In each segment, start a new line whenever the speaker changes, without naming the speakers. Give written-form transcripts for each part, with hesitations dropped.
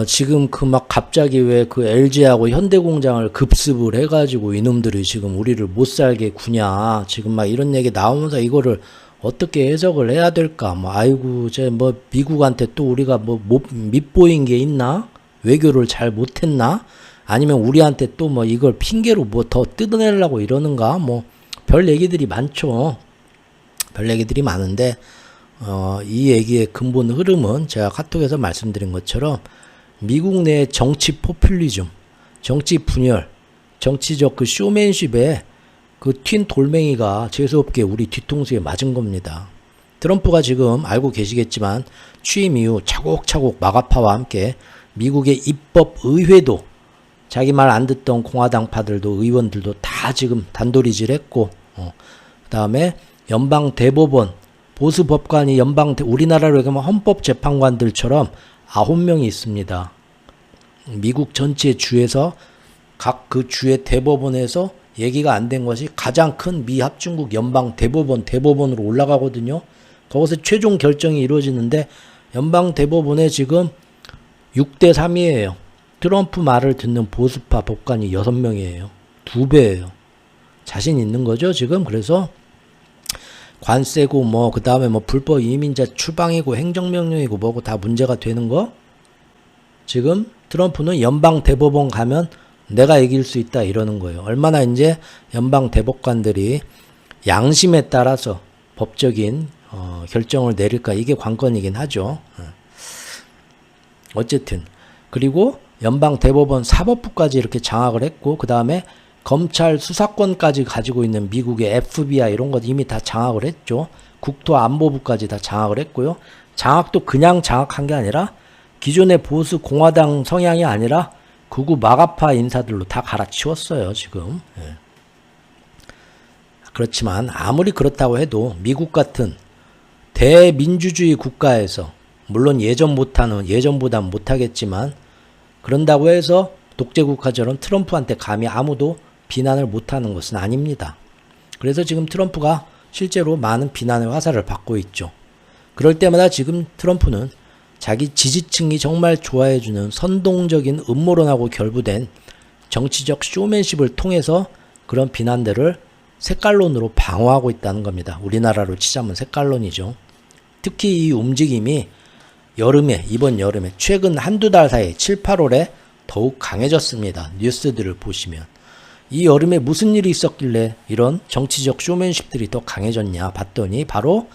지금 그 막 갑자기 왜 그 LG하고 현대공장을 급습을 해가지고 이놈들이 지금 우리를 못 살게 구냐. 지금 막 이런 얘기 나오면서 이거를 어떻게 해석을 해야 될까. 뭐, 아이고, 뭐, 미국한테 또 우리가 뭐, 밉보인 게 있나? 외교를 잘 못했나? 아니면 우리한테 또 뭐 이걸 핑계로 뭐 더 뜯어내려고 이러는가? 뭐, 별 얘기들이 많죠. 별 얘기들이 많은데, 이 얘기의 근본 흐름은 제가 카톡에서 말씀드린 것처럼 미국 내 정치 포퓰리즘, 정치 분열, 정치적 그 쇼맨십에 그 튄 돌멩이가 재수없게 우리 뒤통수에 맞은 겁니다. 트럼프가 지금 알고 계시겠지만 취임 이후 차곡차곡 마가파와 함께 미국의 입법 의회도 자기 말 안 듣던 공화당파들도 의원들도 다 지금 단도리질했고, 그 다음에 연방 대법원 보수 법관이 우리나라로 얘기하면 헌법재판관들처럼 9명이 있습니다. 미국 전체 주에서 각 그 주의 대법원에서 얘기가 안 된 것이 가장 큰 미합중국 연방 대법원으로 올라가거든요. 거기서 최종 결정이 이루어지는데 연방 대법원에 지금 6대 3이에요. 트럼프 말을 듣는 보수파 법관이 6명이에요. 2배예요. 자신 있는 거죠, 지금. 그래서 관세고 뭐 그다음에 뭐 불법 이민자 추방이고 행정명령이고 뭐고 다 문제가 되는 거. 지금 트럼프는 연방 대법원 가면 내가 이길 수 있다 이러는 거예요. 얼마나 이제 연방 대법관들이 양심에 따라서 법적인 결정을 내릴까, 이게 관건이긴 하죠. 어쨌든 그리고 연방 대법원 사법부까지 이렇게 장악을 했고, 그 다음에 검찰 수사권까지 가지고 있는 미국의 FBI 이런 것 이미 다 장악을 했죠. 국토안보부까지 다 장악을 했고요. 장악도 그냥 장악한 게 아니라 기존의 보수 공화당 성향이 아니라 극우 마가파 인사들로 다 갈아치웠어요, 지금. 예. 그렇지만 아무리 그렇다고 해도 미국 같은 대민주주의 국가에서, 물론 예전보단 못하겠지만, 그런다고 해서 독재국가처럼 트럼프한테 감히 아무도 비난을 못하는 것은 아닙니다. 그래서 지금 트럼프가 실제로 많은 비난의 화살을 받고 있죠. 그럴 때마다 지금 트럼프는 자기 지지층이 정말 좋아해주는 선동적인 음모론하고 결부된 정치적 쇼맨십을 통해서 그런 비난들을 색깔론으로 방어하고 있다는 겁니다. 우리나라로 치자면 색깔론이죠. 특히 이 움직임이 이번 여름에 최근 한두 달 사이 7, 8월에 더욱 강해졌습니다. 뉴스들을 보시면. 이 여름에 무슨 일이 있었길래 이런 정치적 쇼맨십들이 더 강해졌냐 봤더니 바로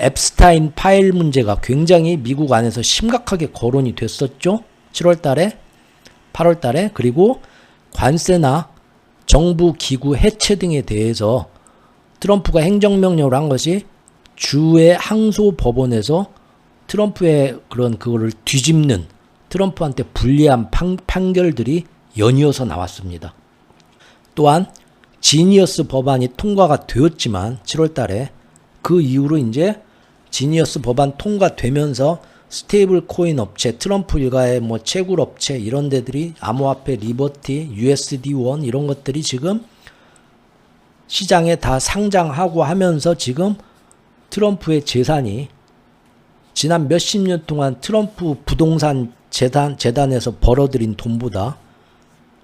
앱스타인 파일 문제가 굉장히 미국 안에서 심각하게 거론이 됐었죠. 7월 달에, 8월 달에. 그리고 관세나 정부 기구 해체 등에 대해서 트럼프가 행정명령을 한 것이 주의 항소법원에서 트럼프의 그거를 뒤집는, 트럼프한테 불리한 판결들이 연이어서 나왔습니다. 또한 지니어스 법안이 통과가 되었지만 7월 달에 그 이후로 이제 지니어스 법안 통과되면서 스테이블 코인 업체, 트럼프 일가의 뭐 채굴 업체 이런 데들이 암호화폐 리버티, USD1 이런 것들이 지금 시장에 다 상장하고 하면서 지금 트럼프의 재산이 지난 몇십 년 동안 트럼프 부동산 재단에서 벌어들인 돈보다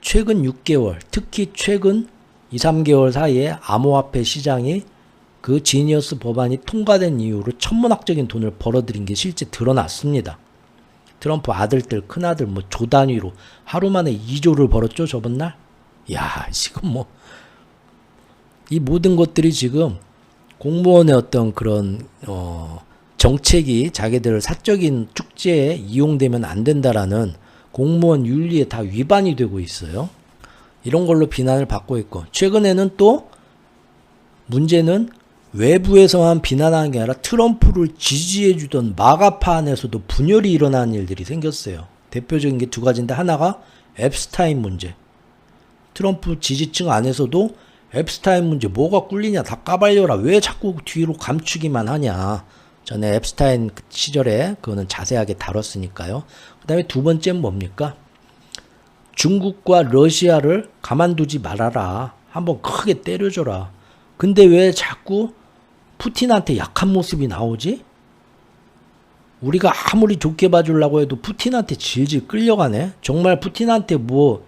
최근 6개월, 특히 최근 2, 3개월 사이에 암호화폐 시장이 그 지니어스 법안이 통과된 이후로 천문학적인 돈을 벌어들인 게 실제 드러났습니다. 트럼프 아들들, 큰아들 뭐 조 단위로 하루 만에 2조를 벌었죠, 저번 날. 야, 지금 뭐 이 모든 것들이 지금 공무원의 어떤 그런 정책이 자기들 사적인 축제에 이용되면 안 된다라는 공무원 윤리에 다 위반이 되고 있어요. 이런 걸로 비난을 받고 있고, 최근에는 또 문제는 외부에서만 비난하는 게 아니라 트럼프를 지지해주던 마가파 안에서도 분열이 일어나는 일들이 생겼어요. 대표적인 게 두 가지인데, 하나가 앱스타인 문제. 트럼프 지지층 안에서도 앱스타인 문제 뭐가 꿀리냐, 다 까발려라, 왜 자꾸 뒤로 감추기만 하냐. 전에 앱스타인 시절에 그거는 자세하게 다뤘으니까요. 그 다음에 두 번째는 뭡니까? 중국과 러시아를 가만두지 말아라. 한번 크게 때려줘라. 근데 왜 자꾸 푸틴한테 약한 모습이 나오지? 우리가 아무리 좋게 봐주려고 해도 푸틴한테 질질 끌려가네. 정말 푸틴한테 뭐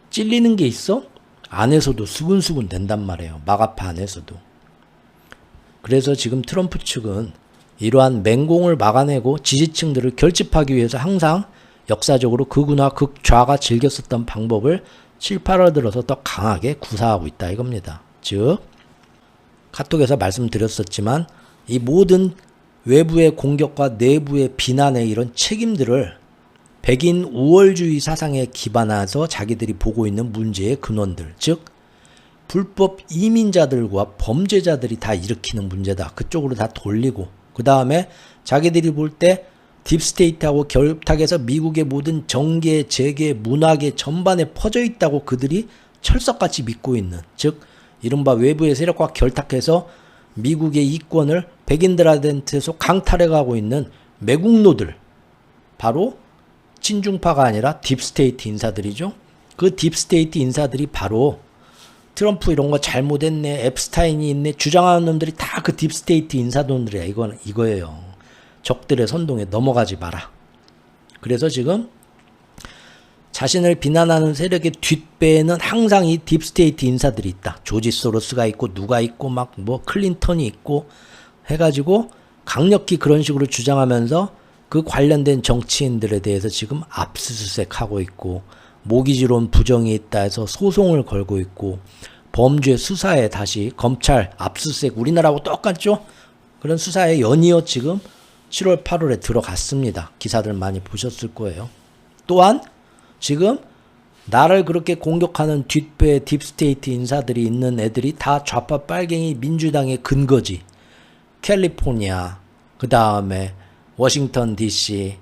찔리는 게 있어? 안에서도 수근수근 된단 말이에요. 마가파 안에서도. 그래서 지금 트럼프 측은 이러한 맹공을 막아내고 지지층들을 결집하기 위해서 항상 역사적으로 극우나 극좌가 즐겼었던 방법을 7, 8월 들어서 더 강하게 구사하고 있다 이겁니다. 즉 카톡에서 말씀드렸었지만 이 모든 외부의 공격과 내부의 비난의 이런 책임들을 백인 우월주의 사상에 기반해서 자기들이 보고 있는 문제의 근원들, 즉 불법 이민자들과 범죄자들이 다 일으키는 문제다. 그쪽으로 다 돌리고 그 다음에 자기들이 볼 때 딥스테이트하고 결탁해서 미국의 모든 정계, 재계, 문화계 전반에 퍼져 있다고 그들이 철석같이 믿고 있는, 즉 이른바 외부의 세력과 결탁해서 미국의 이권을 백인들한테서 강탈해가고 있는 매국노들, 바로 친중파가 아니라 딥스테이트 인사들이죠. 그 딥스테이트 인사들이 바로 트럼프 이런 거 잘못했네, 앱스타인이 있네 주장하는 놈들이 다 그 딥스테이트 인사들이야. 이거예요. 적들의 선동에 넘어가지 마라. 그래서 지금 자신을 비난하는 세력의 뒷배에는 항상 이 딥스테이트 인사들이 있다. 조지 소로스가 있고 누가 있고 막 뭐 클린턴이 있고 해가지고 강력히 그런 식으로 주장하면서 그 관련된 정치인들에 대해서 지금 압수수색하고 있고 모기지론 부정이 있다 해서 소송을 걸고 있고 범죄 수사에 다시 검찰 압수수색 우리나라하고 똑같죠? 그런 수사에 연이어 지금 7월 8월에 들어갔습니다. 기사들 많이 보셨을 거예요. 또한 지금 나를 그렇게 공격하는 뒷배 딥스테이트 인사들이 있는 애들이 다 좌파 빨갱이 민주당의 근거지. 캘리포니아, 그 다음에 워싱턴 DC,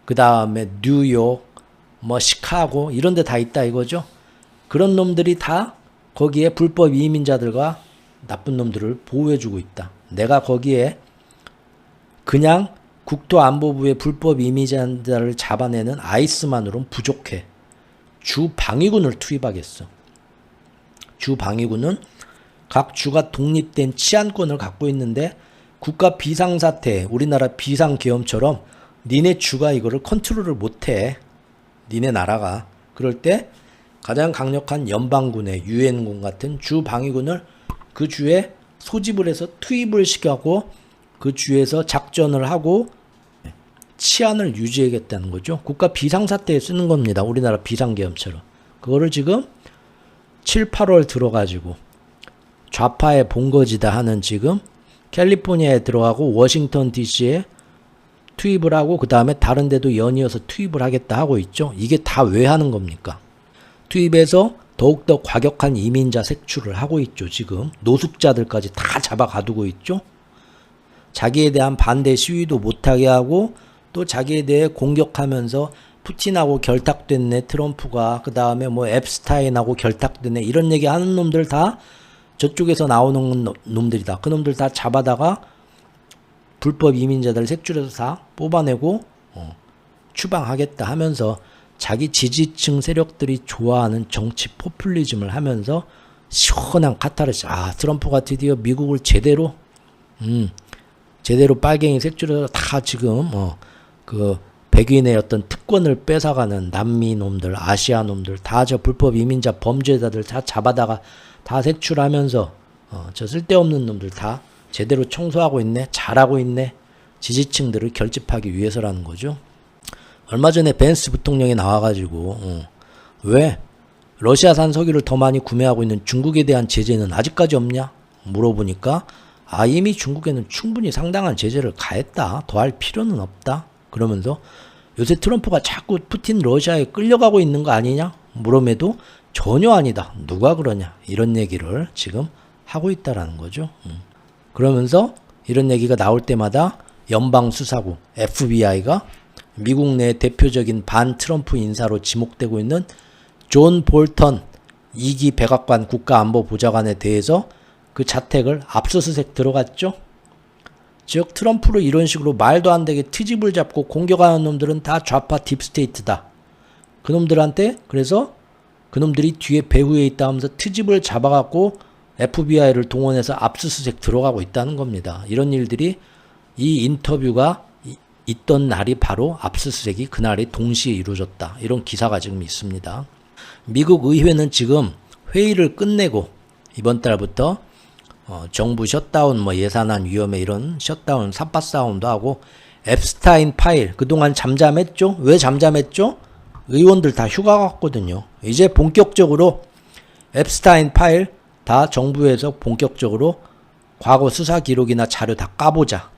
그 다음에 뉴욕, 뭐 시카고 이런 데 다 있다 이거죠. 그런 놈들이 다 거기에 불법 이민자들과 나쁜 놈들을 보호해주고 있다. 내가 거기에 그냥 국토안보부의 불법 이민자들을 잡아내는 아이스만으로는 부족해. 주방위군을 투입하겠어. 주방위군은 각 주가 독립된 치안권을 갖고 있는데 국가 비상사태, 우리나라 비상계엄처럼 니네 주가 이거를 컨트롤을 못해. 니네 나라가. 그럴 때 가장 강력한 연방군의 유엔군 같은 주방위군을 그 주에 소집을 해서 투입을 시켜고 그 주에서 작전을 하고 치안을 유지하겠다는 거죠. 국가 비상사태에 쓰는 겁니다. 우리나라 비상계엄처럼. 그거를 지금 7, 8월 들어가지고 좌파의 본거지다 하는 지금 캘리포니아에 들어가고 워싱턴 DC에 투입을 하고 그 다음에 다른 데도 연이어서 투입을 하겠다 하고 있죠. 이게 다 왜 하는 겁니까? 투입해서 더욱더 과격한 이민자 색출을 하고 있죠. 지금 노숙자들까지 다 잡아가두고 있죠. 자기에 대한 반대 시위도 못하게 하고 또 자기에 대해 공격하면서 푸틴하고 결탁됐네 트럼프가, 그 다음에 뭐 앱스타인하고 결탁됐네 이런 얘기 하는 놈들 다 저쪽에서 나오는 놈들이다. 그 놈들 다 잡아다가 불법 이민자들 색출해서 다 뽑아내고 추방하겠다 하면서 자기 지지층 세력들이 좋아하는 정치 포퓰리즘을 하면서 시원한 카타르시스. 트럼프가 드디어 미국을 제대로 빨갱이 색출해서 다 지금 그 백인의 어떤 특권을 뺏어가는 남미 놈들, 아시아 놈들 다 저 불법 이민자 범죄자들 다 잡아다가 다 색출하면서 저 쓸데없는 놈들 다 제대로 청소하고 있네, 잘하고 있네. 지지층들을 결집하기 위해서라는 거죠. 얼마 전에 벤스 부통령이 나와가지고 왜 러시아산 석유를 더 많이 구매하고 있는 중국에 대한 제재는 아직까지 없냐 물어보니까 이미 중국에는 충분히 상당한 제재를 가했다. 더 할 필요는 없다. 그러면서 요새 트럼프가 자꾸 푸틴 러시아에 끌려가고 있는 거 아니냐 물음에도 전혀 아니다. 누가 그러냐 이런 얘기를 지금 하고 있다라는 거죠. 그러면서 이런 얘기가 나올 때마다 연방수사국 FBI가 미국 내 대표적인 반 트럼프 인사로 지목되고 있는 존 볼턴 2기 백악관 국가안보보좌관에 대해서 그 자택을 압수수색 들어갔죠. 즉 트럼프를 이런 식으로 말도 안 되게 트집을 잡고 공격하는 놈들은 다 좌파 딥스테이트다. 그놈들한테 그래서 그놈들이 뒤에 배후에 있다 하면서 트집을 잡아갖고 FBI를 동원해서 압수수색 들어가고 있다는 겁니다. 이런 일들이 이 인터뷰가 있던 날이 바로 압수수색이 그날이 동시에 이루어졌다. 이런 기사가 지금 있습니다. 미국 의회는 지금 회의를 끝내고 이번 달부터 정부 셧다운, 예산안 위험에 이런 셧다운, 삽바싸움도 하고 앱스타인 파일 그동안 잠잠했죠? 왜 잠잠했죠? 의원들 다 휴가 갔거든요. 이제 본격적으로 앱스타인 파일 다 정부에서 본격적으로 과거 수사 기록이나 자료 다 까보자.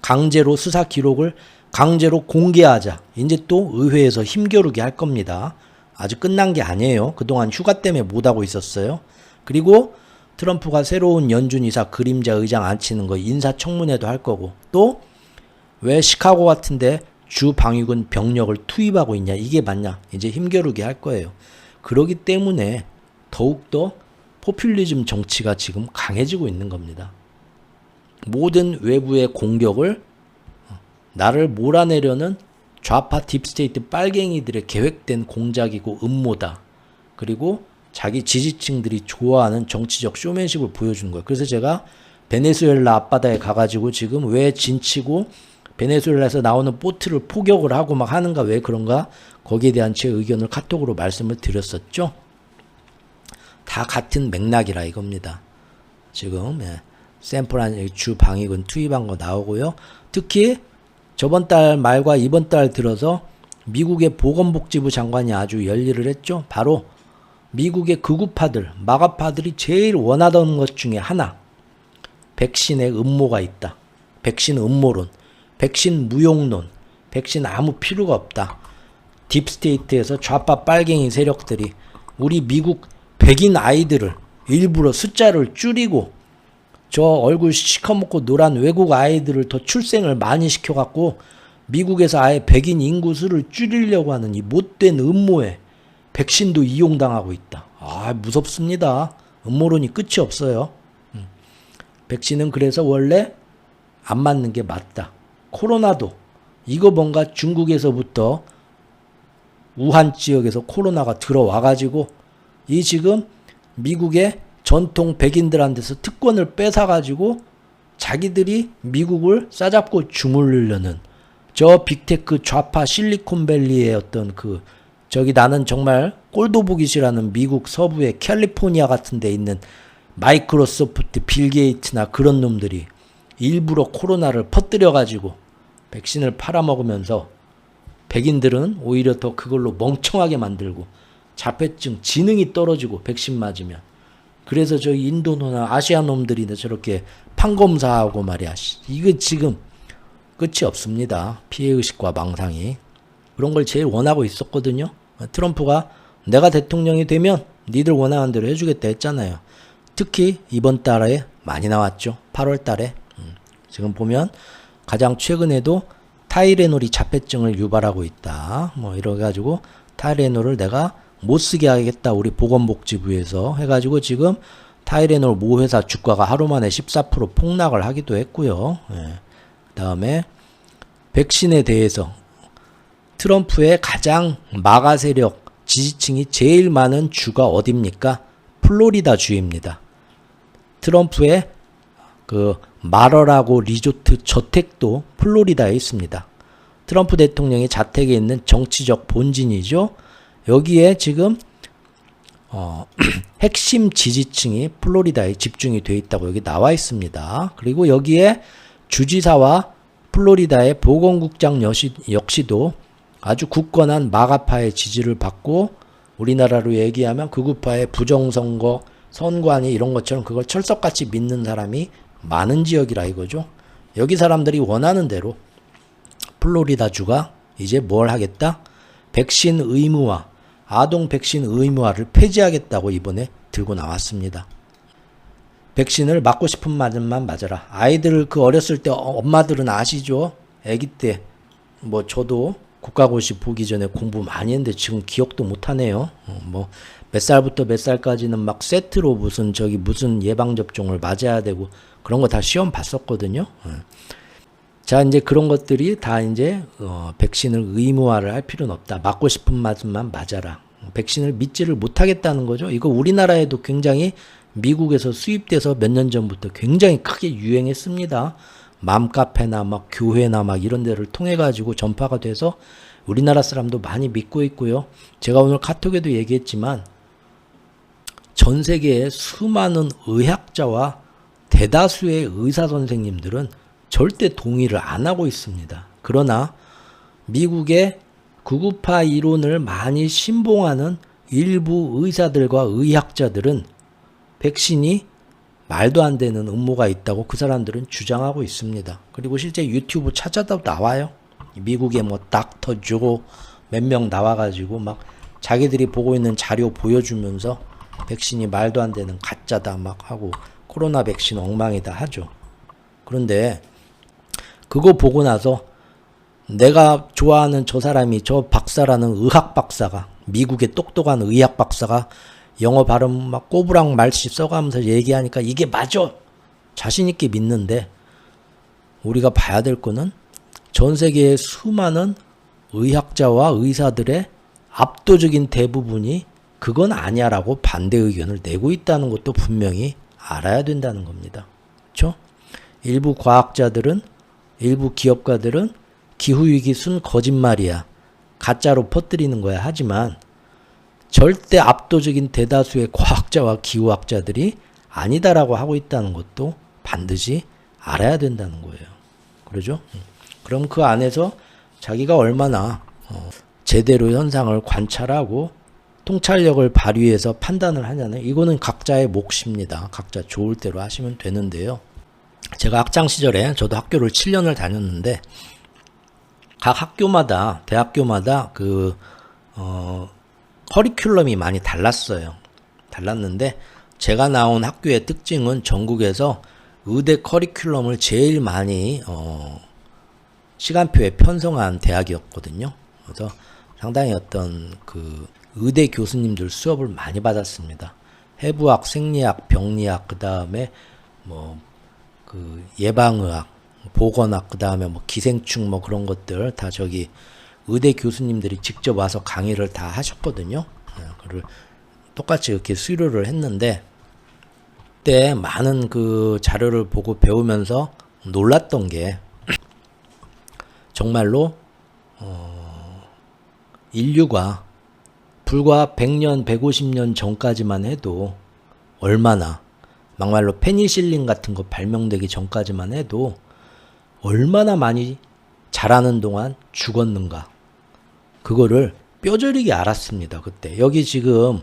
강제로 수사 기록을 강제로 공개하자. 이제 또 의회에서 힘겨루기 할 겁니다. 아직 끝난 게 아니에요. 그동안 휴가 때문에 못하고 있었어요. 그리고 트럼프가 새로운 연준 이사 그림자 의장 앉히는 거 인사청문회도 할 거고 또 왜 시카고 같은데 주 방위군 병력을 투입하고 있냐 이게 맞냐 이제 힘겨루기 할 거예요. 그러기 때문에 더욱더 포퓰리즘 정치가 지금 강해지고 있는 겁니다. 모든 외부의 공격을 나를 몰아내려는 좌파 딥스테이트 빨갱이들의 계획된 공작이고 음모다. 그리고 자기 지지층들이 좋아하는 정치적 쇼맨십을 보여주는 거예요. 그래서 제가 베네수엘라 앞바다에 가가지고 지금 왜 진치고 베네수엘라에서 나오는 보트를 포격을 하고 막 하는가 왜 그런가 거기에 대한 제 의견을 카톡으로 말씀을 드렸었죠. 다 같은 맥락이라 이겁니다. 지금 샌프란 주 방위군 투입한 거 나오고요. 특히 저번 달 말과 이번 달 들어서 미국의 보건복지부 장관이 아주 열일을 했죠. 바로 미국의 극우파들, 마가파들이 제일 원하던 것 중에 하나. 백신에 음모가 있다. 백신 음모론, 백신 무용론, 백신 아무 필요가 없다. 딥스테이트에서 좌파 빨갱이 세력들이 우리 미국 백인 아이들을 일부러 숫자를 줄이고 저 얼굴 시커멓고 노란 외국 아이들을 더 출생을 많이 시켜갖고 미국에서 아예 백인 인구수를 줄이려고 하는 이 못된 음모에 백신도 이용당하고 있다. 아, 무섭습니다. 음모론이 끝이 없어요. 백신은 그래서 원래 안 맞는 게 맞다. 코로나도 이거 뭔가 중국에서부터 우한 지역에서 코로나가 들어와가지고 이 지금 미국의 전통 백인들한테서 특권을 뺏어가지고 자기들이 미국을 싸잡고 주물르려는 저 빅테크 좌파 실리콘밸리의 어떤 저기 나는 정말 꼴도 보기 싫어하는 미국 서부의 캘리포니아 같은 데 있는 마이크로소프트 빌 게이츠나 그런 놈들이 일부러 코로나를 퍼뜨려가지고 백신을 팔아먹으면서 백인들은 오히려 더 그걸로 멍청하게 만들고 자폐증 지능이 떨어지고 백신 맞으면 그래서 저희 인도나 아시아 놈들이 저렇게 판검사하고 말이야. 이거 지금 끝이 없습니다. 피해의식과 망상이. 그런 걸 제일 원하고 있었거든요. 트럼프가 내가 대통령이 되면 니들 원하는 대로 해주겠다 했잖아요. 특히 이번 달에 많이 나왔죠. 8월 달에. 지금 보면 가장 최근에도 타이레놀이 자폐증을 유발하고 있다. 이래가지고 타이레놀을 내가 못 쓰게 하겠다. 우리 보건복지부에서 해가지고 지금 타이레놀 모 회사 주가가 하루 만에 14% 폭락을 하기도 했고요. 그 다음에 백신에 대해서 트럼프의 가장 마가 세력 지지층이 제일 많은 주가 어디입니까? 플로리다 주입니다. 트럼프의 마러라고 리조트 저택도 플로리다에 있습니다. 트럼프 대통령의 자택에 있는 정치적 본진이죠. 여기에 지금 핵심 지지층이 플로리다에 집중이 되어 있다고 여기 나와 있습니다. 그리고 여기에 주지사와 플로리다의 보건국장 역시도 아주 굳건한 마가파의 지지를 받고 우리나라로 얘기하면 극우파의 부정선거, 선관위 이런 것처럼 그걸 철석같이 믿는 사람이 많은 지역이라 이거죠. 여기 사람들이 원하는 대로 플로리다주가 이제 뭘 하겠다? 백신 의무화, 아동 백신 의무화를 폐지하겠다고 이번에 들고 나왔습니다. 백신을 맞고 싶은 맞음만 맞아라. 아이들 어렸을 때 엄마들은 아시죠? 아기 때 저도 국가고시 보기 전에 공부 많이 했는데 지금 기억도 못하네요. 몇 살부터 몇 살까지는 막 세트로 무슨 예방접종을 맞아야 되고 그런 거 다 시험 봤었거든요. 자, 이제 그런 것들이 다 이제 백신을 의무화를 할 필요는 없다. 맞고 싶은 맞음만 맞아라. 백신을 믿지를 못하겠다는 거죠. 이거 우리나라에도 굉장히 미국에서 수입돼서 몇 년 전부터 굉장히 크게 유행했습니다. 맘카페나 막 교회나 막 이런 데를 통해 가지고 전파가 돼서 우리나라 사람도 많이 믿고 있고요. 제가 오늘 카톡에도 얘기했지만 전 세계의 수많은 의학자와 대다수의 의사 선생님들은 절대 동의를 안 하고 있습니다. 그러나 미국의 구구파 이론을 많이 신봉하는 일부 의사들과 의학자들은 백신이 말도 안 되는 음모가 있다고 그 사람들은 주장하고 있습니다. 그리고 실제 유튜브 찾아도 나와요. 미국의 뭐 닥터 조 몇 명 나와가지고 막 자기들이 보고 있는 자료 보여주면서 백신이 말도 안 되는 가짜다 막 하고 코로나 백신 엉망이다 하죠. 그런데 그거 보고 나서 내가 좋아하는 저 사람이 저 박사라는 의학 박사가 미국의 똑똑한 의학 박사가 영어 발음 막 꼬부랑 말씨 써가면서 얘기하니까 이게 맞아 자신 있게 믿는데 우리가 봐야 될 거는 전 세계의 수많은 의학자와 의사들의 압도적인 대부분이 그건 아니야라고 반대 의견을 내고 있다는 것도 분명히 알아야 된다는 겁니다. 그렇죠? 일부 과학자들은 일부 기업가들은 기후위기 순 거짓말이야. 가짜로 퍼뜨리는 거야. 하지만 절대 압도적인 대다수의 과학자와 기후학자들이 아니다라고 하고 있다는 것도 반드시 알아야 된다는 거예요. 그러죠? 그럼 그 안에서 자기가 얼마나 제대로 현상을 관찰하고 통찰력을 발휘해서 판단을 하냐는 이거는 각자의 몫입니다. 각자 좋을 대로 하시면 되는데요. 제가 학창 시절에 저도 학교를 7년을 다녔는데 각 학교마다 대학교마다 커리큘럼이 많이 달랐어요. 달랐는데 제가 나온 학교의 특징은 전국에서 의대 커리큘럼을 제일 많이 시간표에 편성한 대학이었거든요. 그래서 상당히 어떤 의대 교수님들 수업을 많이 받았습니다. 해부학, 생리학, 병리학, 그 다음에 예방의학, 보건학, 그 다음에 기생충 그런 것들 다 저기 의대 교수님들이 직접 와서 강의를 다 하셨거든요. 그걸 똑같이 이렇게 수료를 했는데 그때 많은 자료를 보고 배우면서 놀랐던 게 정말로 인류가 불과 100년, 150년 전까지만 해도 얼마나 막말로 페니실린 같은 거 발명되기 전까지만 해도 얼마나 많이 자라는 동안 죽었는가. 그거를 뼈저리게 알았습니다. 그때. 여기 지금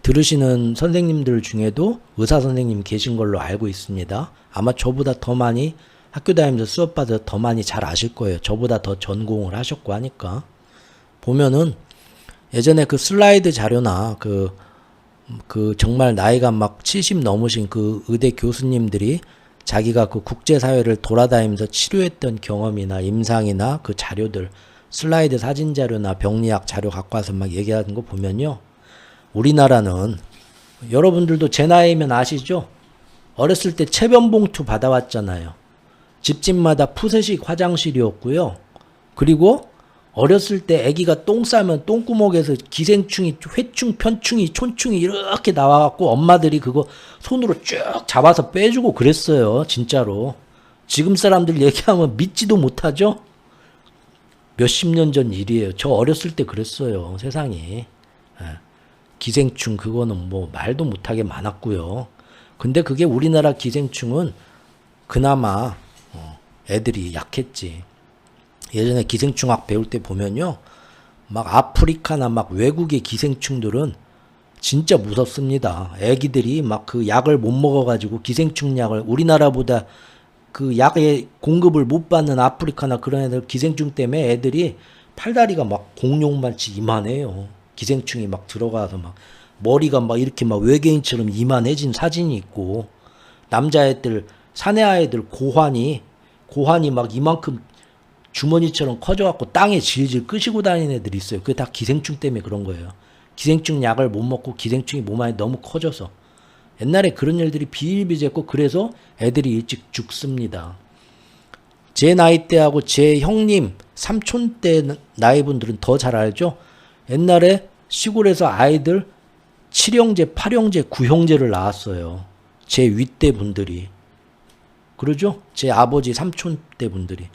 들으시는 선생님들 중에도 의사 선생님 계신 걸로 알고 있습니다. 아마 저보다 더 많이 학교 다니면서 수업 받아서 더 많이 잘 아실 거예요. 저보다 더 전공을 하셨고 하니까. 보면은 예전에 슬라이드 자료나 정말 나이가 막 70 넘으신 의대 교수님들이 자기가 국제사회를 돌아다니면서 치료했던 경험이나 임상이나 자료들, 슬라이드 사진 자료나 병리학 자료 갖고 와서 막 얘기하는 거 보면요. 우리나라는 여러분들도 제 나이면 아시죠? 어렸을 때 체변봉투 받아왔잖아요. 집집마다 푸세식 화장실이었고요. 그리고 어렸을 때 아기가 똥 싸면 똥구멍에서 기생충이 회충, 편충이, 촌충이 이렇게 나와갖고 엄마들이 그거 손으로 쭉 잡아서 빼주고 그랬어요. 진짜로. 지금 사람들 얘기하면 믿지도 못하죠? 몇십 년 전 일이에요. 저 어렸을 때 그랬어요. 세상이. 기생충 그거는 말도 못하게 많았고요. 근데 그게 우리나라 기생충은 그나마 애들이 약했지. 예전에 기생충학 배울 때 보면요. 막 아프리카나 막 외국의 기생충들은 진짜 무섭습니다. 애기들이 막 약을 못 먹어가지고 기생충 약을 우리나라보다 약의 공급을 못 받는 아프리카나 그런 애들 기생충 때문에 애들이 팔다리가 막 공룡만치 이만해요. 기생충이 막 들어가서 막 머리가 막 이렇게 막 외계인처럼 이만해진 사진이 있고 남자애들 사내아이들 고환이 막 이만큼 주머니처럼 커져갖고 땅에 질질 끄시고 다니는 애들이 있어요. 그게 다 기생충 때문에 그런 거예요. 기생충 약을 못 먹고 기생충이 몸 안에 너무 커져서. 옛날에 그런 일들이 비일비재했고 그래서 애들이 일찍 죽습니다. 제 나이 때하고 제 형님, 삼촌 때 나이분들은 더 잘 알죠? 옛날에 시골에서 아이들 7형제, 8형제, 9형제를 낳았어요. 제 윗대 분들이. 그러죠? 제 아버지 삼촌 때 분들이.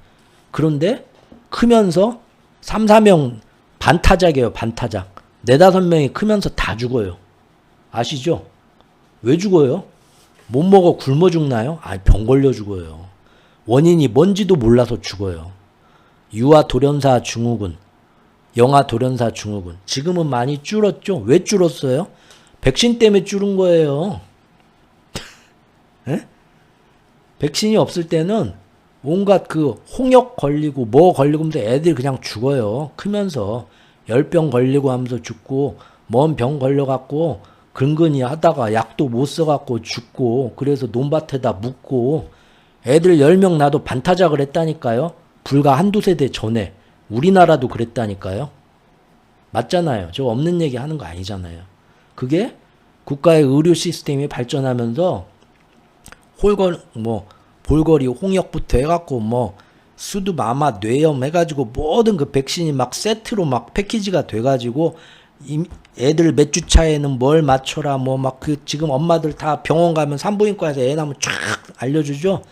그런데 크면서 3, 4명 반타작이에요. 반타작. 4, 5명이 크면서 다 죽어요. 아시죠? 왜 죽어요? 못 먹어 굶어 죽나요? 병 걸려 죽어요. 원인이 뭔지도 몰라서 죽어요. 유아 돌연사 증후군, 영아 돌연사 증후군. 지금은 많이 줄었죠? 왜 줄었어요? 백신 때문에 줄은 거예요. 에? 백신이 없을 때는 온갖 그 홍역 걸리고 뭐 걸리고 하면서 애들이 그냥 죽어요. 크면서 열병 걸리고 하면서 죽고 뭔 병 걸려갖고 근근히 하다가 약도 못 써갖고 죽고 그래서 논밭에다 묻고 애들 10명 나도 반타작을 했다니까요. 불과 한두 세대 전에 우리나라도 그랬다니까요. 맞잖아요. 저 없는 얘기 하는 거 아니잖아요. 그게 국가의 의료 시스템이 발전하면서 볼거리 홍역부터 해갖고 수두 마마 뇌염 해가지고 모든 그 백신이 막 세트로 막 패키지가 돼가지고 애들 몇 주 차에는 뭘 맞춰라 지금 엄마들 다 병원 가면 산부인과에서 애 낳으면 쫙 알려주죠.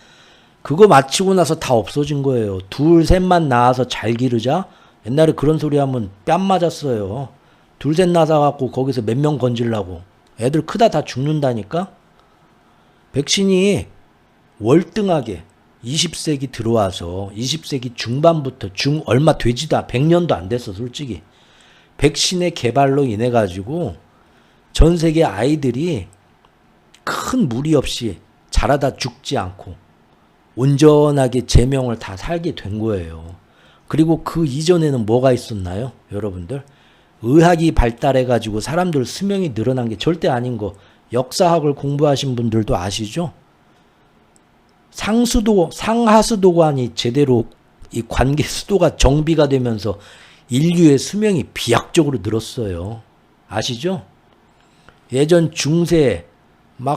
그거 마치고 나서 다 없어진 거예요. 둘 셋만 낳아서 잘 기르자. 옛날에 그런 소리 하면 뺨 맞았어요. 둘 셋 낳아갖고 거기서 몇 명 건질라고. 애들 크다 다 죽는다니까. 백신이 월등하게 20세기 들어와서 20세기 중반부터 얼마 되지도 100년도 안 됐어 솔직히. 백신의 개발로 인해 가지고 전 세계 아이들이 큰 무리 없이 자라다 죽지 않고 온전하게 제명을 다 살게 된 거예요. 그리고 그 이전에는 뭐가 있었나요? 여러분들 의학이 발달해 가지고 사람들 수명이 늘어난 게 절대 아닌 거 역사학을 공부하신 분들도 아시죠? 상하수도관이 제대로 이 관계 수도가 정비가 되면서 인류의 수명이 비약적으로 늘었어요. 아시죠? 예전 중세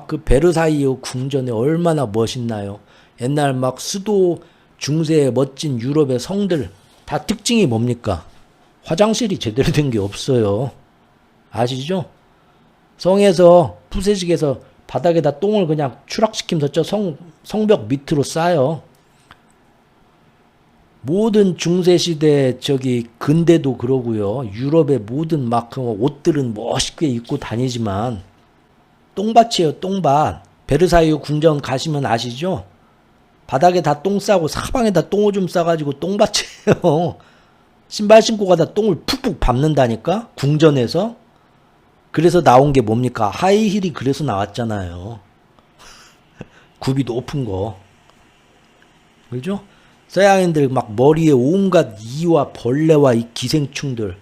그 베르사유 궁전에 얼마나 멋있나요? 옛날 수도 중세의 멋진 유럽의 성들 다 특징이 뭡니까? 화장실이 제대로 된 게 없어요. 아시죠? 성에서 푸세식에서 바닥에다 똥을 그냥 추락시키면서 저 성벽 밑으로 쌓아요. 모든 중세시대 근대도 그러고요. 유럽의 모든 옷들은 멋있게 입고 다니지만 똥밭이에요. 똥밭. 베르사유 궁전 가시면 아시죠? 바닥에 다 똥 싸고 사방에다 똥오줌 싸가지고 똥밭이에요. 신발 신고 가다 똥을 푹푹 밟는다니까? 궁전에서. 그래서 나온 게 뭡니까? 하이힐이 그래서 나왔잖아요. 굽이 높은 거. 그죠? 서양인들 머리에 온갖 이와 벌레와 이 기생충들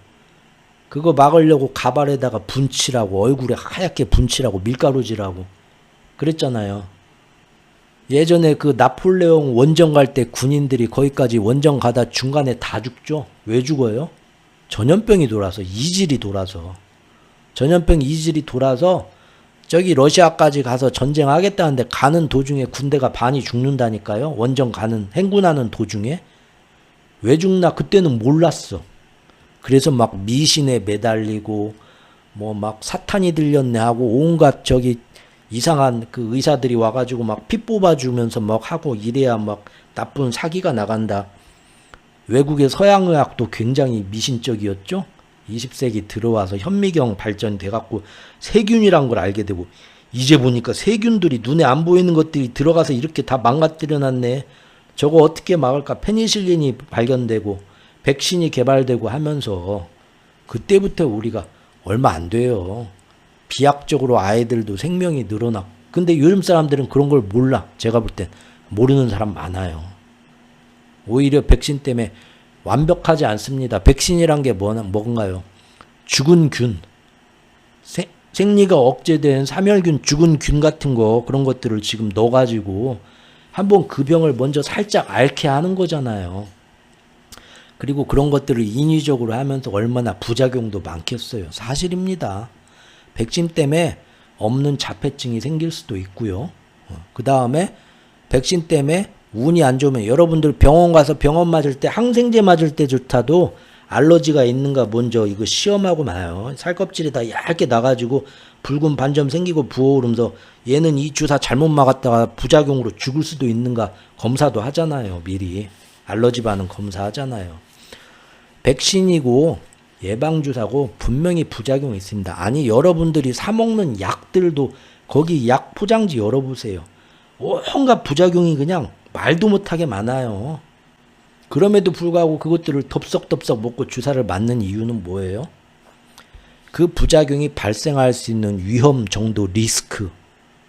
그거 막으려고 가발에다가 분칠하고 얼굴에 하얗게 분칠하고 밀가루질하고 그랬잖아요. 예전에 그 나폴레옹 원정 갈 때 군인들이 거기까지 원정 가다 중간에 다 죽죠. 왜 죽어요? 전염병이 돌아서 이질이 돌아서 전염병 이질이 돌아서 러시아까지 가서 전쟁하겠다는데 가는 도중에 군대가 반이 죽는다니까요. 원정 행군하는 도중에. 왜 죽나 그때는 몰랐어. 그래서 미신에 매달리고 사탄이 들렸네 하고 온갖 이상한 그 의사들이 와가지고 피 뽑아주면서 하고 이래야 나쁜 사기가 나간다. 외국의 서양의학도 굉장히 미신적이었죠. 20세기 들어와서 현미경 발전돼갖고 세균이란 걸 알게 되고 이제 보니까 세균들이 눈에 안 보이는 것들이 들어가서 이렇게 다 망가뜨려놨네. 저거 어떻게 막을까? 페니실린이 발견되고 백신이 개발되고 하면서 그때부터 우리가 얼마 안 돼요. 비약적으로 아이들도 생명이 늘어나. 근데 요즘 사람들은 그런 걸 몰라. 제가 볼 땐 모르는 사람 많아요. 오히려 백신 때문에 완벽하지 않습니다. 백신이란 게 뭔가요? 죽은 균. 생리가 억제된 사멸균, 죽은 균 같은 거 그런 것들을 지금 넣어가지고 한번 그 병을 먼저 살짝 앓게 하는 거잖아요. 그리고 그런 것들을 인위적으로 하면서 얼마나 부작용도 많겠어요. 사실입니다. 백신 때문에 없는 자폐증이 생길 수도 있고요. 그 다음에 백신 때문에 운이 안 좋으면 여러분들 병원 가서 병원 맞을 때 항생제 맞을 때조차도 알러지가 있는가 먼저 이거 시험하고 마요. 살껍질이 다 얇게 나가지고 붉은 반점 생기고 부어오르면서 얘는 이 주사 잘못 맞았다가 부작용으로 죽을 수도 있는가 검사도 하잖아요. 미리 알러지 반응 검사하잖아요. 백신이고 예방주사고 분명히 부작용이 있습니다. 아니 여러분들이 사 먹는 약들도 거기 약 포장지 열어보세요. 온갖 부작용이 그냥 말도 못하게 많아요. 그럼에도 불구하고 그것들을 덥석덥석 먹고 주사를 맞는 이유는 뭐예요? 그 부작용이 발생할 수 있는 위험 정도 리스크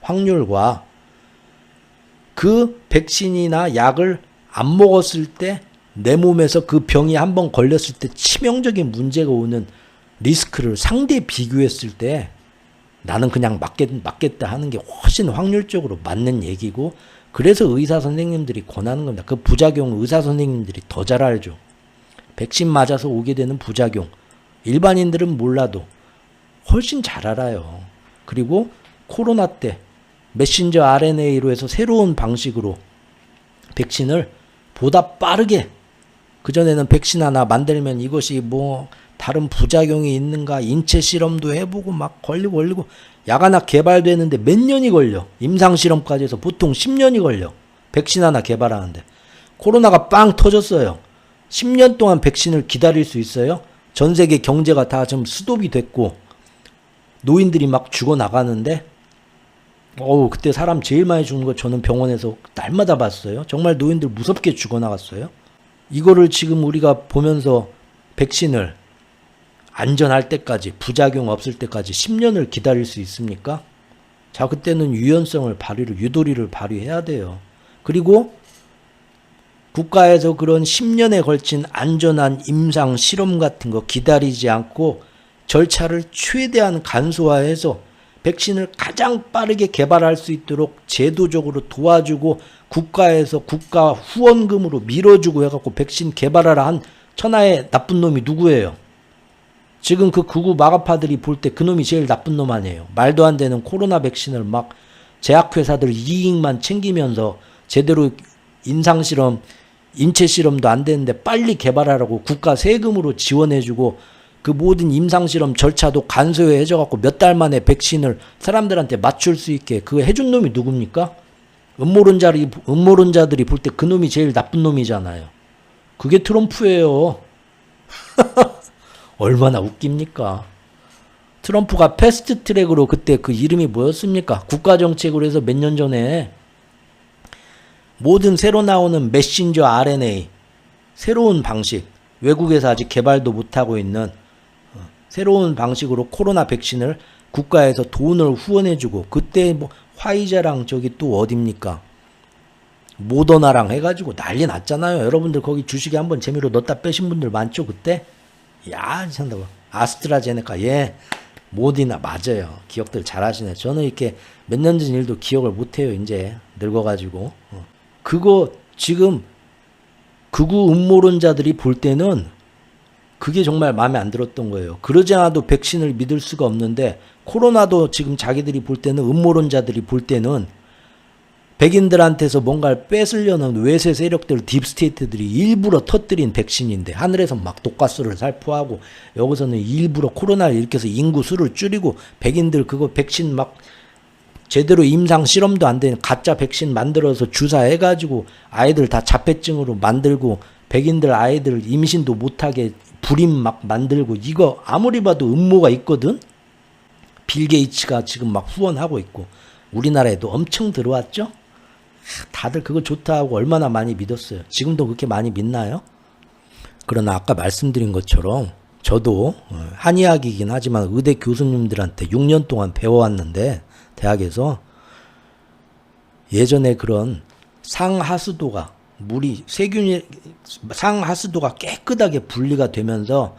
확률과 그 백신이나 약을 안 먹었을 때 내 몸에서 그 병이 한번 걸렸을 때 치명적인 문제가 오는 리스크를 상대 비교했을 때 나는 그냥 맞겠다 하는 게 훨씬 확률적으로 맞는 얘기고, 그래서 의사 선생님들이 권하는 겁니다. 그 부작용 의사 선생님들이 더 잘 알죠. 백신 맞아서 오게 되는 부작용 일반인들은 몰라도 훨씬 잘 알아요. 그리고 코로나 때 메신저 RNA로 해서 새로운 방식으로 백신을 보다 빠르게, 그전에는 백신 하나 만들면 이것이 뭐 다른 부작용이 있는가 인체 실험도 해보고 막 걸리고 약 하나 개발되는데 몇 년이 걸려. 임상 실험까지 해서 보통 10년이 걸려. 백신 하나 개발하는데. 코로나가 빵 터졌어요. 10년 동안 백신을 기다릴 수 있어요? 전 세계 경제가 다 좀 스톱이 됐고 노인들이 막 죽어나가는데, 그때 사람 제일 많이 죽는 거 저는 병원에서 날마다 봤어요. 정말 노인들 무섭게 죽어나갔어요. 이거를 지금 우리가 보면서 백신을 안전할 때까지 부작용 없을 때까지 10년을 기다릴 수 있습니까? 자, 그때는 유연성을 유도리를 발휘해야 돼요. 그리고 국가에서 그런 10년에 걸친 안전한 임상 실험 같은 거 기다리지 않고 절차를 최대한 간소화해서 백신을 가장 빠르게 개발할 수 있도록 제도적으로 도와주고 국가에서 국가 후원금으로 밀어주고 해갖고 백신 개발하라 한 천하의 나쁜 놈이 누구예요? 지금 그 극우 마가파들이 볼 때 그놈이 제일 나쁜 놈 아니에요. 말도 안 되는 코로나 백신을 막 제약회사들 이익만 챙기면서 제대로 임상실험, 인체실험도 안 되는데 빨리 개발하라고 국가 세금으로 지원해주고 그 모든 임상실험 절차도 간소해 해줘갖고 몇 달 만에 백신을 사람들한테 맞출 수 있게 그거 해준 놈이 누굽니까? 음모론자들이 볼 때 그 놈이 제일 나쁜 놈이잖아요. 그게 트럼프예요. 얼마나 웃깁니까? 트럼프가 패스트트랙으로 그때 그 이름이 뭐였습니까? 국가정책으로 해서 몇 년 전에 모든 새로 나오는 메신저 RNA 새로운 방식, 외국에서 아직 개발도 못하고 있는 새로운 방식으로 코로나 백신을 국가에서 돈을 후원해주고, 그때 뭐 화이자랑 저기 또 어딥니까? 모더나랑 해가지고 난리 났잖아요. 여러분들 거기 주식에 한번 재미로 넣었다 빼신 분들 많죠 그때? 야, 참다고. 아스트라제네카, 예, 모디나 맞아요. 기억들 잘하시네. 저는 이렇게 몇 년 전 일도 기억을 못해요. 이제 늙어가지고. 그거 지금 극우 음모론자들이 볼 때는 그게 정말 마음에 안 들었던 거예요. 그러지 않아도 백신을 믿을 수가 없는데, 코로나도 지금 자기들이 볼 때는, 음모론자들이 볼 때는 백인들한테서 뭔가를 뺏으려는 외세 세력들, 딥스테이트들이 일부러 터뜨린 백신인데, 하늘에서 막 독가스를 살포하고 여기서는 일부러 코로나를 일으켜서 인구 수를 줄이고 백인들 그거 백신 막 제대로 임상 실험도 안 되는 가짜 백신 만들어서 주사해가지고 아이들 다 자폐증으로 만들고 백인들 아이들 임신도 못하게 불임 막 만들고, 이거 아무리 봐도 음모가 있거든. 빌 게이츠가 지금 막 후원하고 있고 우리나라에도 엄청 들어왔죠. 다들 그거 좋다 하고 얼마나 많이 믿었어요. 지금도 그렇게 많이 믿나요? 그러나 아까 말씀드린 것처럼 저도 한의학이긴 하지만 의대 교수님들한테 6년 동안 배워왔는데, 대학에서 예전에 그런 상하수도가 상하수도가 깨끗하게 분리가 되면서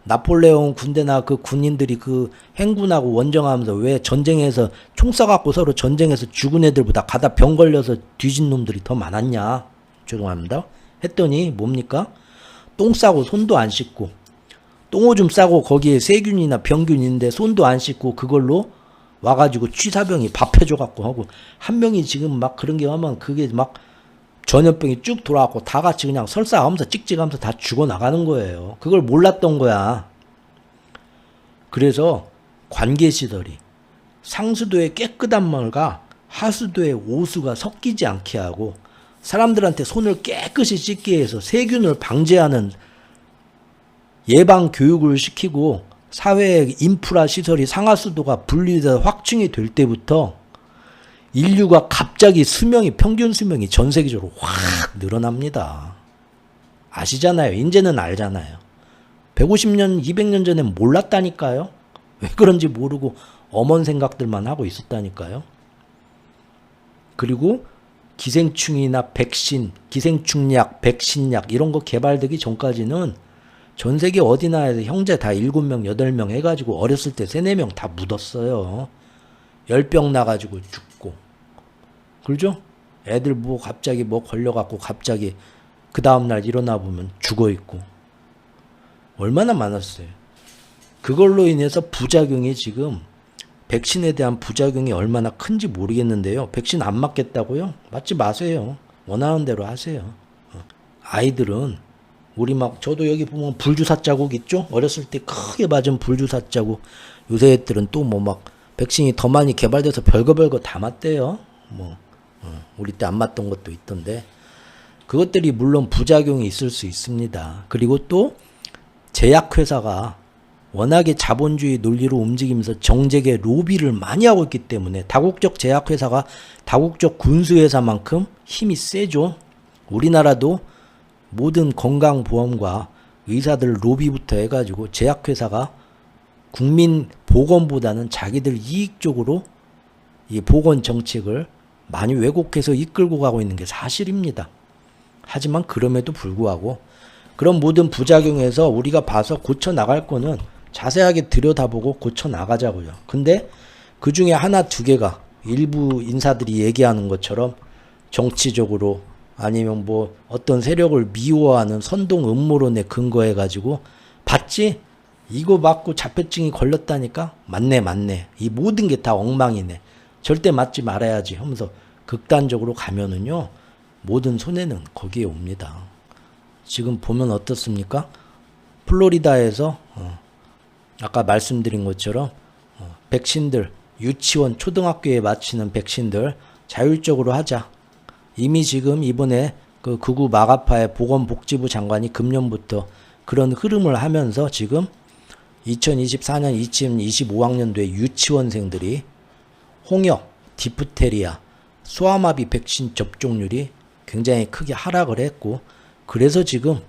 나폴레옹 군대나 그 군인들이 그 행군하고 원정하면서 왜 전쟁에서 총 쏴갖고 서로 전쟁에서 죽은 애들보다 가다 병 걸려서 뒤진 놈들이 더 많았냐? 죄송합니다. 했더니 뭡니까? 똥 싸고 손도 안 씻고, 똥오줌 싸고 거기에 세균이나 병균 있는데 손도 안 씻고 그걸로 와가지고 취사병이 밥 해줘갖고 하고, 한 명이 지금 막 그런 게 하면 그게 막 전염병이 쭉 돌아왔고 다 같이 그냥 설사하면서 찍찍하면서 다 죽어나가는 거예요. 그걸 몰랐던 거야. 그래서 관계시설이 상수도의 깨끗한 물과 하수도의 오수가 섞이지 않게 하고 사람들한테 손을 깨끗이 씻게 해서 세균을 방제하는 예방 교육을 시키고 사회의 인프라 시설이 상하수도가 분리돼서 확충이 될 때부터 인류가 갑자기 평균 수명이 전 세계적으로 확 늘어납니다. 아시잖아요. 이제는 알잖아요. 150년, 200년 전엔 몰랐다니까요. 왜 그런지 모르고 엄한 생각들만 하고 있었다니까요. 그리고 기생충이나 백신, 기생충약, 백신약 이런 거 개발되기 전까지는 전 세계 어디나 해서 형제 다 7명, 8명 해가지고 어렸을 때 3, 4명 다 묻었어요. 열병 나가지고 죽고. 그러죠? 애들 갑자기 걸려갖고 갑자기 그 다음날 일어나 보면 죽어있고. 얼마나 많았어요. 그걸로 인해서 부작용이 지금 백신에 대한 부작용이 얼마나 큰지 모르겠는데요. 백신 안 맞겠다고요? 맞지 마세요. 원하는 대로 하세요. 아이들은 저도 여기 보면 불주사 자국 있죠? 어렸을 때 크게 맞은 불주사 자국. 요새 애들은 또 백신이 더 많이 개발돼서 별거 다 맞대요. 우리 때 안 맞던 것도 있던데. 그것들이 물론 부작용이 있을 수 있습니다. 그리고 또 제약회사가 워낙에 자본주의 논리로 움직이면서 정책에 로비를 많이 하고 있기 때문에 다국적 제약회사가 다국적 군수회사만큼 힘이 세죠. 우리나라도 모든 건강보험과 의사들 로비부터 해가지고 제약회사가 국민 보건보다는 자기들 이익 쪽으로 이 보건 정책을 많이 왜곡해서 이끌고 가고 있는 게 사실입니다. 하지만 그럼에도 불구하고 그런 모든 부작용에서 우리가 봐서 고쳐 나갈 거는 자세하게 들여다보고 고쳐 나가자고요. 근데 그 중에 하나 두 개가 일부 인사들이 얘기하는 것처럼 정치적으로 아니면 어떤 세력을 미워하는 선동 음모론에 근거해 가지고 봤지? 이거 맞고 자폐증이 걸렸다니까? 맞네. 이 모든 게 다 엉망이네. 절대 맞지 말아야지 하면서 극단적으로 가면은요. 모든 손해는 거기에 옵니다. 지금 보면 어떻습니까? 플로리다에서 아까 말씀드린 것처럼 백신들 유치원 초등학교에 맞히는 백신들 자율적으로 하자. 이미 지금 이번에 그 극우 마가파의 보건복지부 장관이 금년부터 그런 흐름을 하면서 지금 2024년 2025학년도에 유치원생들이 홍역, 디프테리아, 소아마비 백신 접종률이 굉장히 크게 하락을 했고 그래서 지금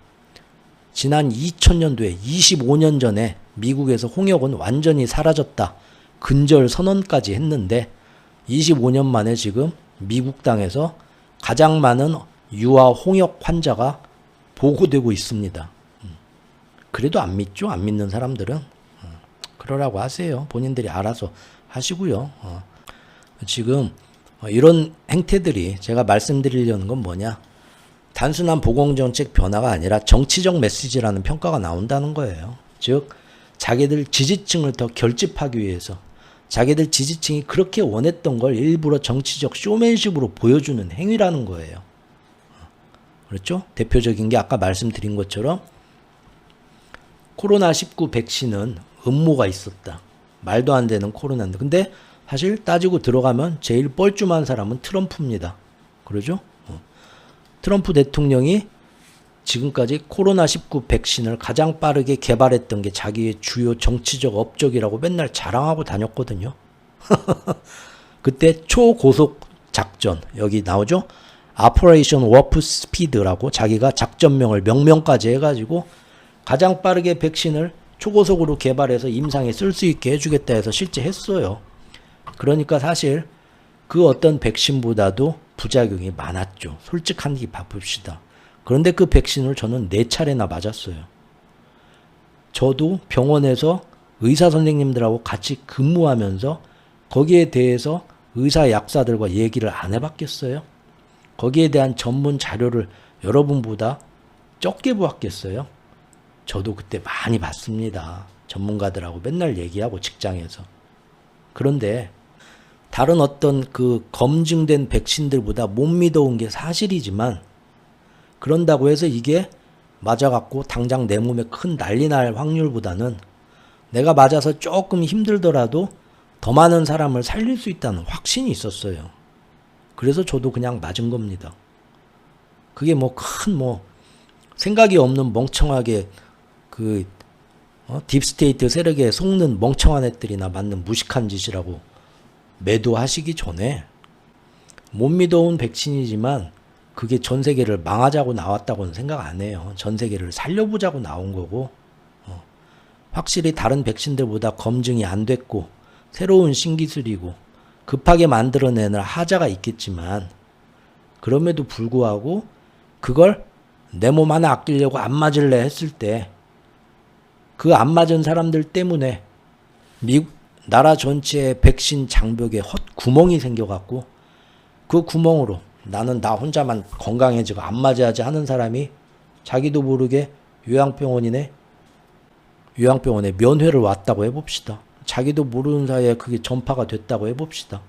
지난 2000년도에 25년 전에 미국에서 홍역은 완전히 사라졌다. 근절 선언까지 했는데 25년 만에 지금 미국 땅에서 가장 많은 유아 홍역 환자가 보고되고 있습니다. 그래도 안 믿죠? 안 믿는 사람들은. 그러라고 하세요. 본인들이 알아서 하시고요. 지금 이런 행태들이 제가 말씀드리려는 건 뭐냐. 단순한 보건정책 변화가 아니라 정치적 메시지라는 평가가 나온다는 거예요. 즉 자기들 지지층을 더 결집하기 위해서 자기들 지지층이 그렇게 원했던 걸 일부러 정치적 쇼맨십으로 보여주는 행위라는 거예요. 그렇죠? 대표적인 게 아까 말씀드린 것처럼 코로나19 백신은 음모가 있었다. 말도 안 되는 코로나인데. 근데 사실 따지고 들어가면 제일 뻘쭘한 사람은 트럼프입니다. 그러죠? 트럼프 대통령이 지금까지 코로나19 백신을 가장 빠르게 개발했던 게 자기의 주요 정치적 업적이라고 맨날 자랑하고 다녔거든요. 그때 초고속 작전, 여기 나오죠? Operation Warp Speed라고 자기가 작전명을 명명까지 해가지고 가장 빠르게 백신을 초고속으로 개발해서 임상에 쓸 수 있게 해주겠다 해서 실제 했어요. 그러니까 사실 그 어떤 백신보다도 부작용이 많았죠. 솔직한게 바쁩시다. 그런데 그 백신을 저는 4차례나 맞았어요. 저도 병원에서 의사 선생님들하고 같이 근무하면서 거기에 대해서 의사 약사들과 얘기를 안 해봤겠어요? 거기에 대한 전문 자료를 여러분보다 적게 보았겠어요? 저도 그때 많이 봤습니다. 전문가들하고 맨날 얘기하고 직장에서. 그런데 다른 어떤 그 검증된 백신들보다 못 믿어온 게 사실이지만 그런다고 해서 이게 맞아갖고 당장 내 몸에 큰 난리 날 확률보다는 내가 맞아서 조금 힘들더라도 더 많은 사람을 살릴 수 있다는 확신이 있었어요. 그래서 저도 그냥 맞은 겁니다. 그게 뭐 큰 생각이 없는 멍청하게 딥스테이트 세력에 속는 멍청한 애들이나 맞는 무식한 짓이라고 매도하시기 전에 못 믿어온 백신이지만 그게 전 세계를 망하자고 나왔다고는 생각 안 해요. 전 세계를 살려보자고 나온 거고 확실히 다른 백신들보다 검증이 안 됐고 새로운 신기술이고 급하게 만들어내는 하자가 있겠지만 그럼에도 불구하고 그걸 내 몸 하나 아끼려고 안 맞을래 했을 때 그 안 맞은 사람들 때문에 미국 나라 전체의 백신 장벽에 헛구멍이 생겨갖고 그 구멍으로 나는 나 혼자만 건강해지고 안 맞아야지 하는 사람이 자기도 모르게 요양병원에 면회를 왔다고 해봅시다. 자기도 모르는 사이에 그게 전파가 됐다고 해봅시다.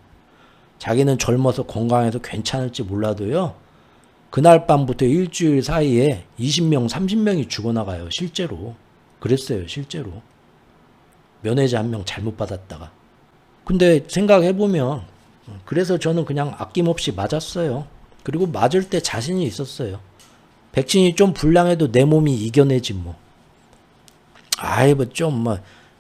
자기는 젊어서 건강해서 괜찮을지 몰라도요. 그날 밤부터 일주일 사이에 20명, 30명이 죽어나가요. 실제로. 그랬어요. 실제로. 면회자 한 명 잘못 받았다가. 근데 생각해보면 그래서 저는 그냥 아낌없이 맞았어요. 그리고 맞을 때 자신이 있었어요. 백신이 좀 불량해도 내 몸이 이겨내지 뭐.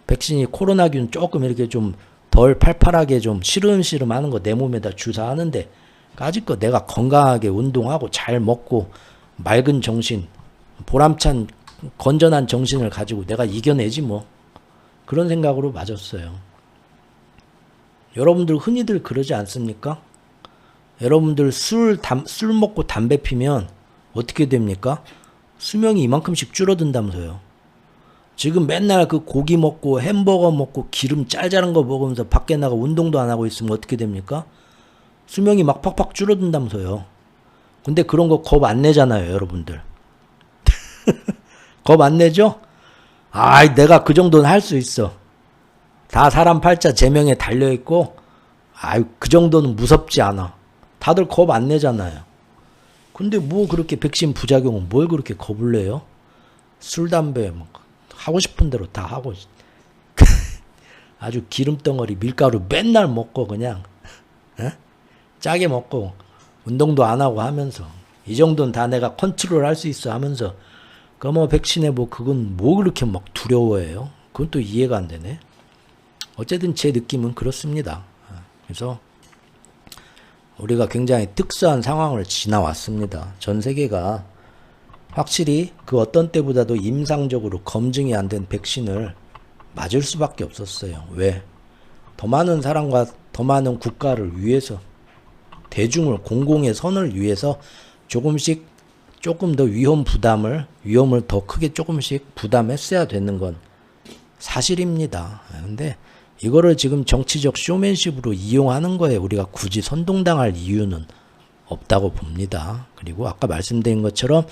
백신이 코로나균 조금 이렇게 좀 덜 팔팔하게 좀 시름시름 하는 거 내 몸에다 주사하는데 까짓거 내가 건강하게 운동하고 잘 먹고 맑은 정신, 보람찬 건전한 정신을 가지고 내가 이겨내지 뭐. 그런 생각으로 맞았어요. 여러분들 흔히들 그러지 않습니까? 여러분들 술 먹고 담배 피면 어떻게 됩니까? 수명이 이만큼씩 줄어든다면서요. 지금 맨날 그 고기 먹고 햄버거 먹고 기름 짤짤한 거 먹으면서 밖에 나가 운동도 안 하고 있으면 어떻게 됩니까? 수명이 막 팍팍 줄어든다면서요. 근데 그런 거 겁 안 내잖아요, 여러분들. 겁 안 내죠? 내가 그 정도는 할 수 있어. 다 사람 팔자 제명에 달려있고, 그 정도는 무섭지 않아. 다들 겁 안 내잖아요. 근데 뭐 그렇게 백신 부작용은 뭘 그렇게 겁을 내요? 술, 담배, 하고 싶은 대로 다 하고. 아주 기름덩어리, 밀가루 맨날 먹고 그냥, 짜게 먹고, 운동도 안 하고 하면서, 이 정도는 다 내가 컨트롤 할 수 있어 하면서, 백신에 그건 뭐 그렇게 막 두려워해요? 그건 또 이해가 안 되네. 어쨌든 제 느낌은 그렇습니다. 그래서 우리가 굉장히 특수한 상황을 지나왔습니다. 전 세계가 확실히 그 어떤 때보다도 임상적으로 검증이 안 된 백신을 맞을 수밖에 없었어요. 왜? 더 많은 사람과 더 많은 국가를 위해서 대중을 공공의 선을 위해서 조금 더 위험을 더 크게 조금씩 부담했어야 되는 건 사실입니다. 근데 이거를 지금 정치적 쇼맨십으로 이용하는 거에 우리가 굳이 선동당할 이유는 없다고 봅니다. 그리고 아까 말씀드린 것처럼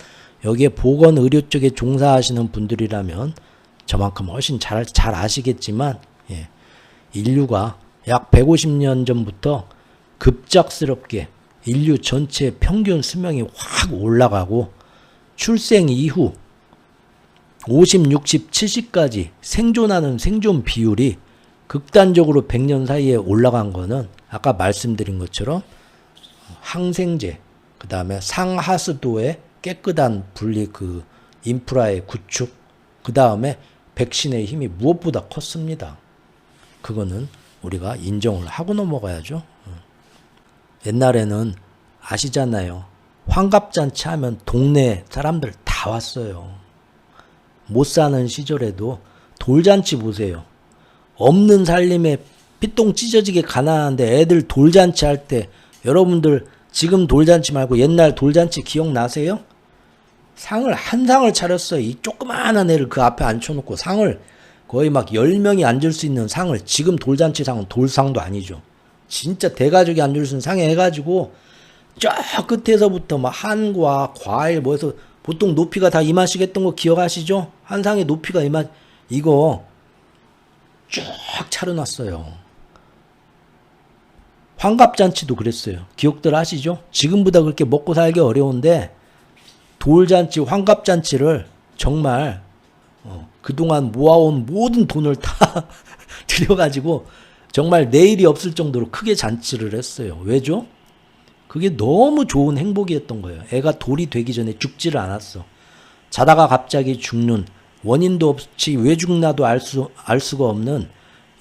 여기에 보건의료 쪽에 종사하시는 분들이라면 저만큼 훨씬 잘 아시겠지만 인류가 약 150년 전부터 급작스럽게 인류 전체 평균 수명이 확 올라가고 출생 이후 50, 60, 70까지 생존하는 생존 비율이 극단적으로 100년 사이에 올라간 거는 아까 말씀드린 것처럼 항생제, 그 다음에 상하수도의 깨끗한 분리 인프라의 구축, 그 다음에 백신의 힘이 무엇보다 컸습니다. 그거는 우리가 인정을 하고 넘어가야죠. 옛날에는 아시잖아요. 환갑잔치 하면 동네 사람들 다 왔어요. 못 사는 시절에도 돌잔치 보세요. 없는 살림에 피똥 찢어지게 가난한데 애들 돌잔치 할 때 여러분들 지금 돌잔치 말고 옛날 돌잔치 기억나세요? 한 상을 차렸어요. 이 조그마한 애를 그 앞에 앉혀놓고 상을 거의 막 10명이 앉을 수 있는 상을, 지금 돌잔치 상은 돌상도 아니죠. 진짜 대가족이 앉을 수 있는 상에 해가지고 저 끝에서부터 막 한과 과일 해서 보통 높이가 다 이만씩 했던 거 기억하시죠? 한 상의 높이가 이거 쭉 차려놨어요. 환갑잔치도 그랬어요. 기억들 하시죠? 지금보다 그렇게 먹고 살기 어려운데 돌잔치, 환갑잔치를 정말 그동안 모아온 모든 돈을 다 들여가지고 정말 내일이 없을 정도로 크게 잔치를 했어요. 왜죠? 그게 너무 좋은 행복이었던 거예요. 애가 돌이 되기 전에 죽지를 않았어. 자다가 갑자기 죽는, 원인도 없이 왜 죽나도 알 수가 없는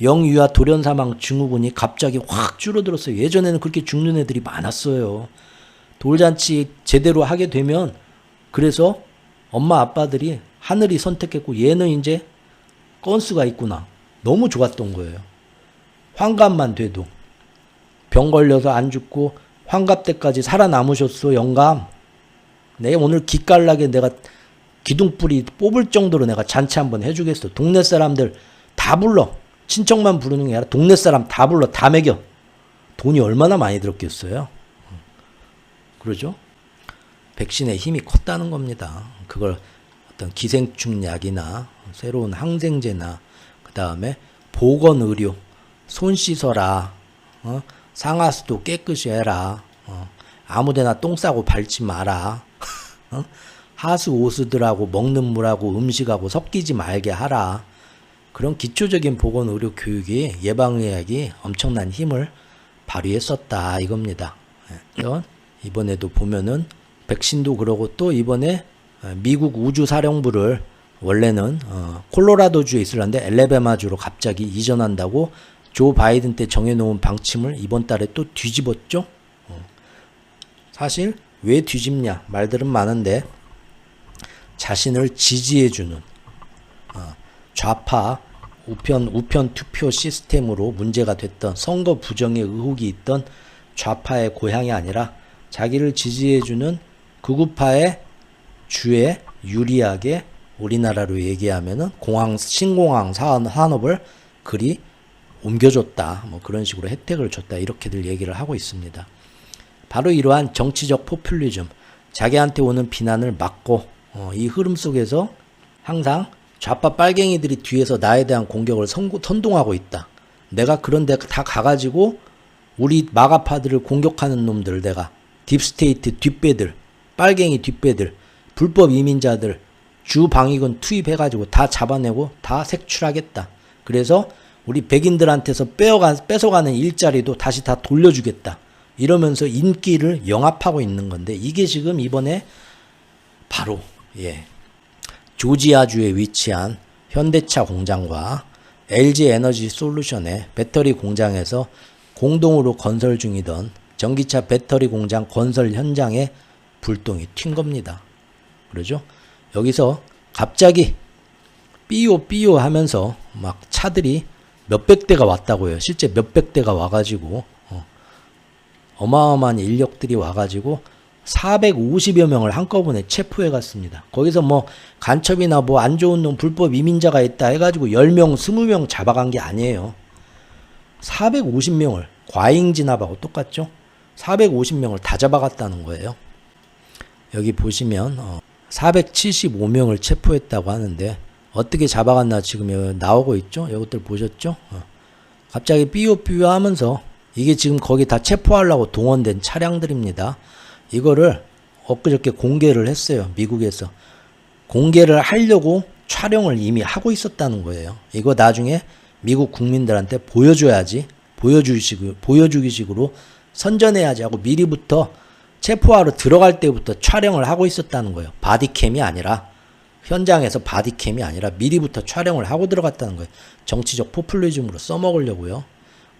영유아 돌연사망 증후군이 갑자기 확 줄어들었어요. 예전에는 그렇게 죽는 애들이 많았어요. 돌잔치 제대로 하게 되면, 그래서 엄마 아빠들이 하늘이 선택했고 얘는 이제 건수가 있구나. 너무 좋았던 거예요. 환갑만 돼도 병 걸려서 안 죽고 환갑 때까지 살아남으셨어, 영감. 내 오늘 기깔나게 내가 기둥뿌리 뽑을 정도로 내가 잔치 한번 해주겠어. 동네 사람들 다 불러. 친척만 부르는 게 아니라 동네 사람 다 불러. 다 먹여. 돈이 얼마나 많이 들었겠어요. 그러죠? 백신의 힘이 컸다는 겁니다. 그걸 어떤 기생충 약이나 새로운 항생제나 그 다음에 보건의료, 손 씻어라, 상하수도 깨끗이 해라, 아무데나 똥 싸고 밟지 마라, 하수 오수들하고 먹는 물하고 음식하고 섞이지 말게 하라. 그런 기초적인 보건의료 교육이, 예방의학이 엄청난 힘을 발휘했었다 이겁니다. 이번에도 보면은 백신도 그러고, 또 이번에 미국 우주사령부를 원래는 콜로라도주에 있으려는데 엘레베마주로 갑자기 이전한다고 조 바이든 때 정해놓은 방침을 이번 달에 또 뒤집었죠. 사실 왜 뒤집냐 말들은 많은데, 자신을 지지해주는 좌파 우편 투표 시스템으로 문제가 됐던, 선거 부정의 의혹이 있던 좌파의 고향이 아니라 자기를 지지해주는 극우파의 주에 유리하게, 우리나라로 얘기하면은 신공항 산업을 그리 옮겨줬다, 뭐 그런 식으로 혜택을 줬다, 이렇게들 얘기를 하고 있습니다. 바로 이러한 정치적 포퓰리즘, 자기한테 오는 비난을 막고 이 흐름 속에서 항상 좌파 빨갱이들이 뒤에서 나에 대한 공격을 선동하고 있다. 내가 그런 데 다 가가지고 우리 마가파들을 공격하는 놈들, 내가 딥스테이트 뒷배들, 빨갱이 뒷배들, 불법 이민자들 주 방위군 투입해가지고 다 잡아내고 다 색출하겠다. 그래서 우리 백인들한테서 뺏어가는 일자리도 다시 다 돌려주겠다. 이러면서 인기를 영합하고 있는 건데, 이게 지금 이번에 바로 조지아주에 위치한 현대차 공장과 LG 에너지 솔루션의 배터리 공장에서 공동으로 건설 중이던 전기차 배터리 공장 건설 현장에 불똥이 튄 겁니다. 그러죠? 여기서 갑자기 삐요 하면서 막 차들이 몇백 대가 왔다고요. 실제 몇백 대가 와가지고 어마어마한 인력들이 와가지고 450여 명을 한꺼번에 체포해 갔습니다. 거기서 뭐 간첩이나 뭐 안 좋은 놈, 불법 이민자가 있다 해가지고 10명, 20명 잡아간 게 아니에요. 450명을, 과잉 진압하고 똑같죠? 450명을 다 잡아갔다는 거예요. 여기 보시면 475명을 체포했다고 하는데, 어떻게 잡아갔나 지금 여기 나오고 있죠? 이것들 보셨죠? 갑자기 삐요삐요 하면서, 이게 지금 거기 다 체포하려고 동원된 차량들입니다. 이거를 엊그저께 공개를 했어요. 미국에서. 공개를 하려고 촬영을 이미 하고 있었다는 거예요. 이거 나중에 미국 국민들한테 보여줘야지, 보여주기식으로 선전해야지 하고 미리부터 체포하러 들어갈 때부터 촬영을 하고 있었다는 거예요. 바디캠이 아니라, 현장에서 바디캠이 아니라 미리부터 촬영을 하고 들어갔다는 거예요. 정치적 포퓰리즘으로 써먹으려고요.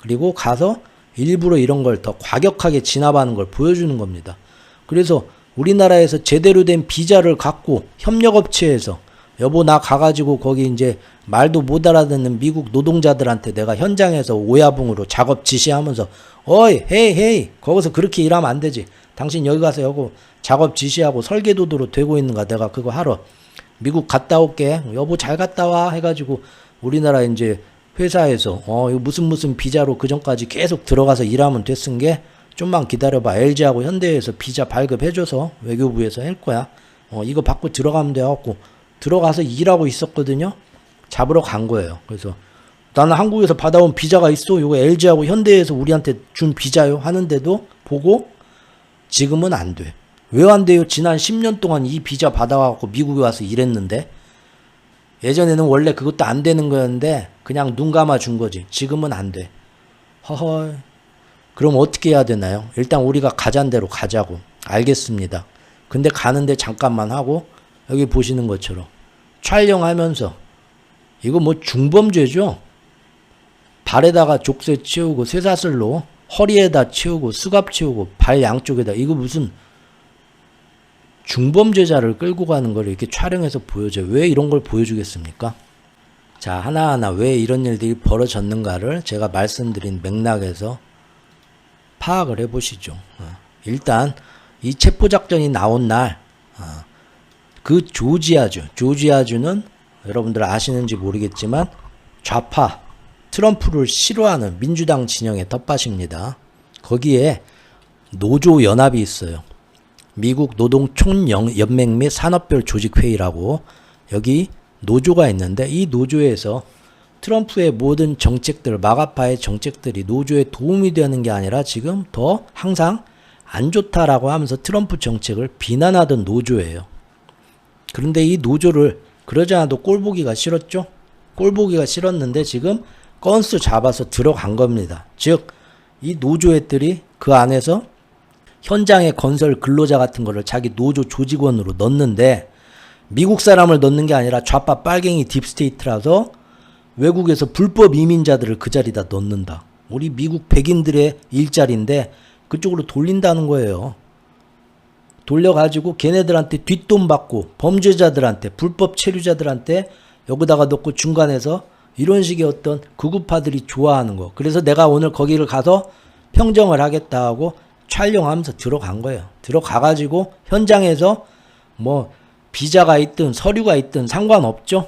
그리고 가서 일부러 이런 걸 더 과격하게 진압하는 걸 보여주는 겁니다. 그래서 우리나라에서 제대로 된 비자를 갖고 협력업체에서, 여보 나 가가지고 거기 이제 말도 못 알아듣는 미국 노동자들한테 내가 현장에서 오야붕으로 작업 지시하면서, 어이 헤이 거기서 그렇게 일하면 안 되지, 당신 여기 가서 여기 작업 지시하고 설계도도로 되고 있는가, 내가 그거 하러 미국 갔다 올게, 여보 잘 갔다 와 해가지고 우리나라 이제 회사에서 이거 무슨 비자로 그 전까지 계속 들어가서 일하면 됐은 게, 좀만 기다려봐, LG하고 현대에서 비자 발급해줘서 외교부에서 할 거야, 이거 받고 들어가면 돼갖고 들어가서 일하고 있었거든요. 잡으러 간 거예요. 그래서 나는 한국에서 받아온 비자가 있어, 이거 LG하고 현대에서 우리한테 준 비자요 하는데도 보고, 지금은 안 돼, 왜 안 돼요? 지난 10년 동안 이 비자 받아갖고 미국에 와서 일했는데. 예전에는 원래 그것도 안 되는 거였는데 그냥 눈 감아 준 거지. 지금은 안 돼. 허허. 그럼 어떻게 해야 되나요? 일단 우리가 가자는 대로 가자고. 알겠습니다. 근데 가는데 잠깐만 하고 여기 보시는 것처럼 촬영하면서 이거 뭐 중범죄죠? 발에다가 족쇄 채우고 쇠사슬로 허리에다 채우고 수갑 채우고 발 양쪽에다 이거 무슨 중범죄자를 끌고 가는 걸 이렇게 촬영해서 보여줘요. 왜 이런 걸 보여주겠습니까? 자, 하나하나 왜 이런 일들이 벌어졌는가를 제가 말씀드린 맥락에서 파악을 해보시죠. 일단 이 체포작전이 나온 날 그 조지아주는 여러분들 아시는지 모르겠지만 좌파 트럼프를 싫어하는 민주당 진영의 텃밭입니다. 거기에 노조연합이 있어요. 미국 노동총연맹 및 산업별 조직회의라고 여기 노조가 있는데 이 노조에서 트럼프의 모든 정책들, 마가파의 정책들이 노조에 도움이 되는 게 아니라 지금 더 항상 안 좋다라고 하면서 트럼프 정책을 비난하던 노조예요. 그런데 이 노조를 그러지 않아도 꼴보기가 싫었죠? 꼴보기가 싫었는데 지금 건수 잡아서 들어간 겁니다. 즉, 이 노조애들이 그 안에서 현장의 건설 근로자 같은 거를 자기 노조 조직원으로 넣는데 미국 사람을 넣는 게 아니라 좌파 빨갱이 딥스테이트라서 외국에서 불법 이민자들을 그 자리에다 넣는다. 우리 미국 백인들의 일자리인데 그쪽으로 돌린다는 거예요. 돌려가지고 걔네들한테 뒷돈 받고 범죄자들한테 불법 체류자들한테 여기다가 넣고 중간에서 이런 식의 어떤 극우파들이 좋아하는 거. 그래서 내가 오늘 거기를 가서 평정을 하겠다 하고 촬영하면서 들어간 거예요. 들어가가지고 현장에서 뭐 비자가 있든 서류가 있든 상관없죠.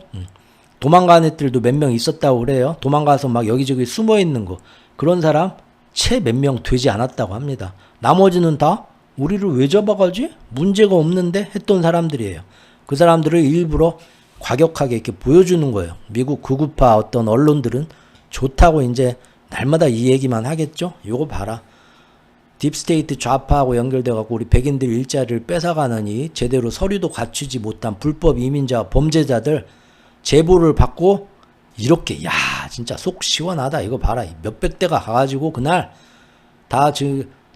도망간 애들도 몇 명 있었다고 그래요. 도망가서 막 여기저기 숨어 있는 거. 그런 사람 채 몇 명 되지 않았다고 합니다. 나머지는 다 우리를 왜 잡아가지? 문제가 없는데 했던 사람들이에요. 그 사람들을 일부러 과격하게 이렇게 보여주는 거예요. 미국 극우파 어떤 언론들은 좋다고 이제 날마다 이 얘기만 하겠죠? 요거 봐라. 딥스테이트 좌파하고 연결돼갖고 우리 백인들 일자리를 뺏어가느니 제대로 서류도 갖추지 못한 불법 이민자 범죄자들 제보를 받고 이렇게 야 진짜 속 시원하다. 이거 봐라. 몇백 대가 가가지고 그날 다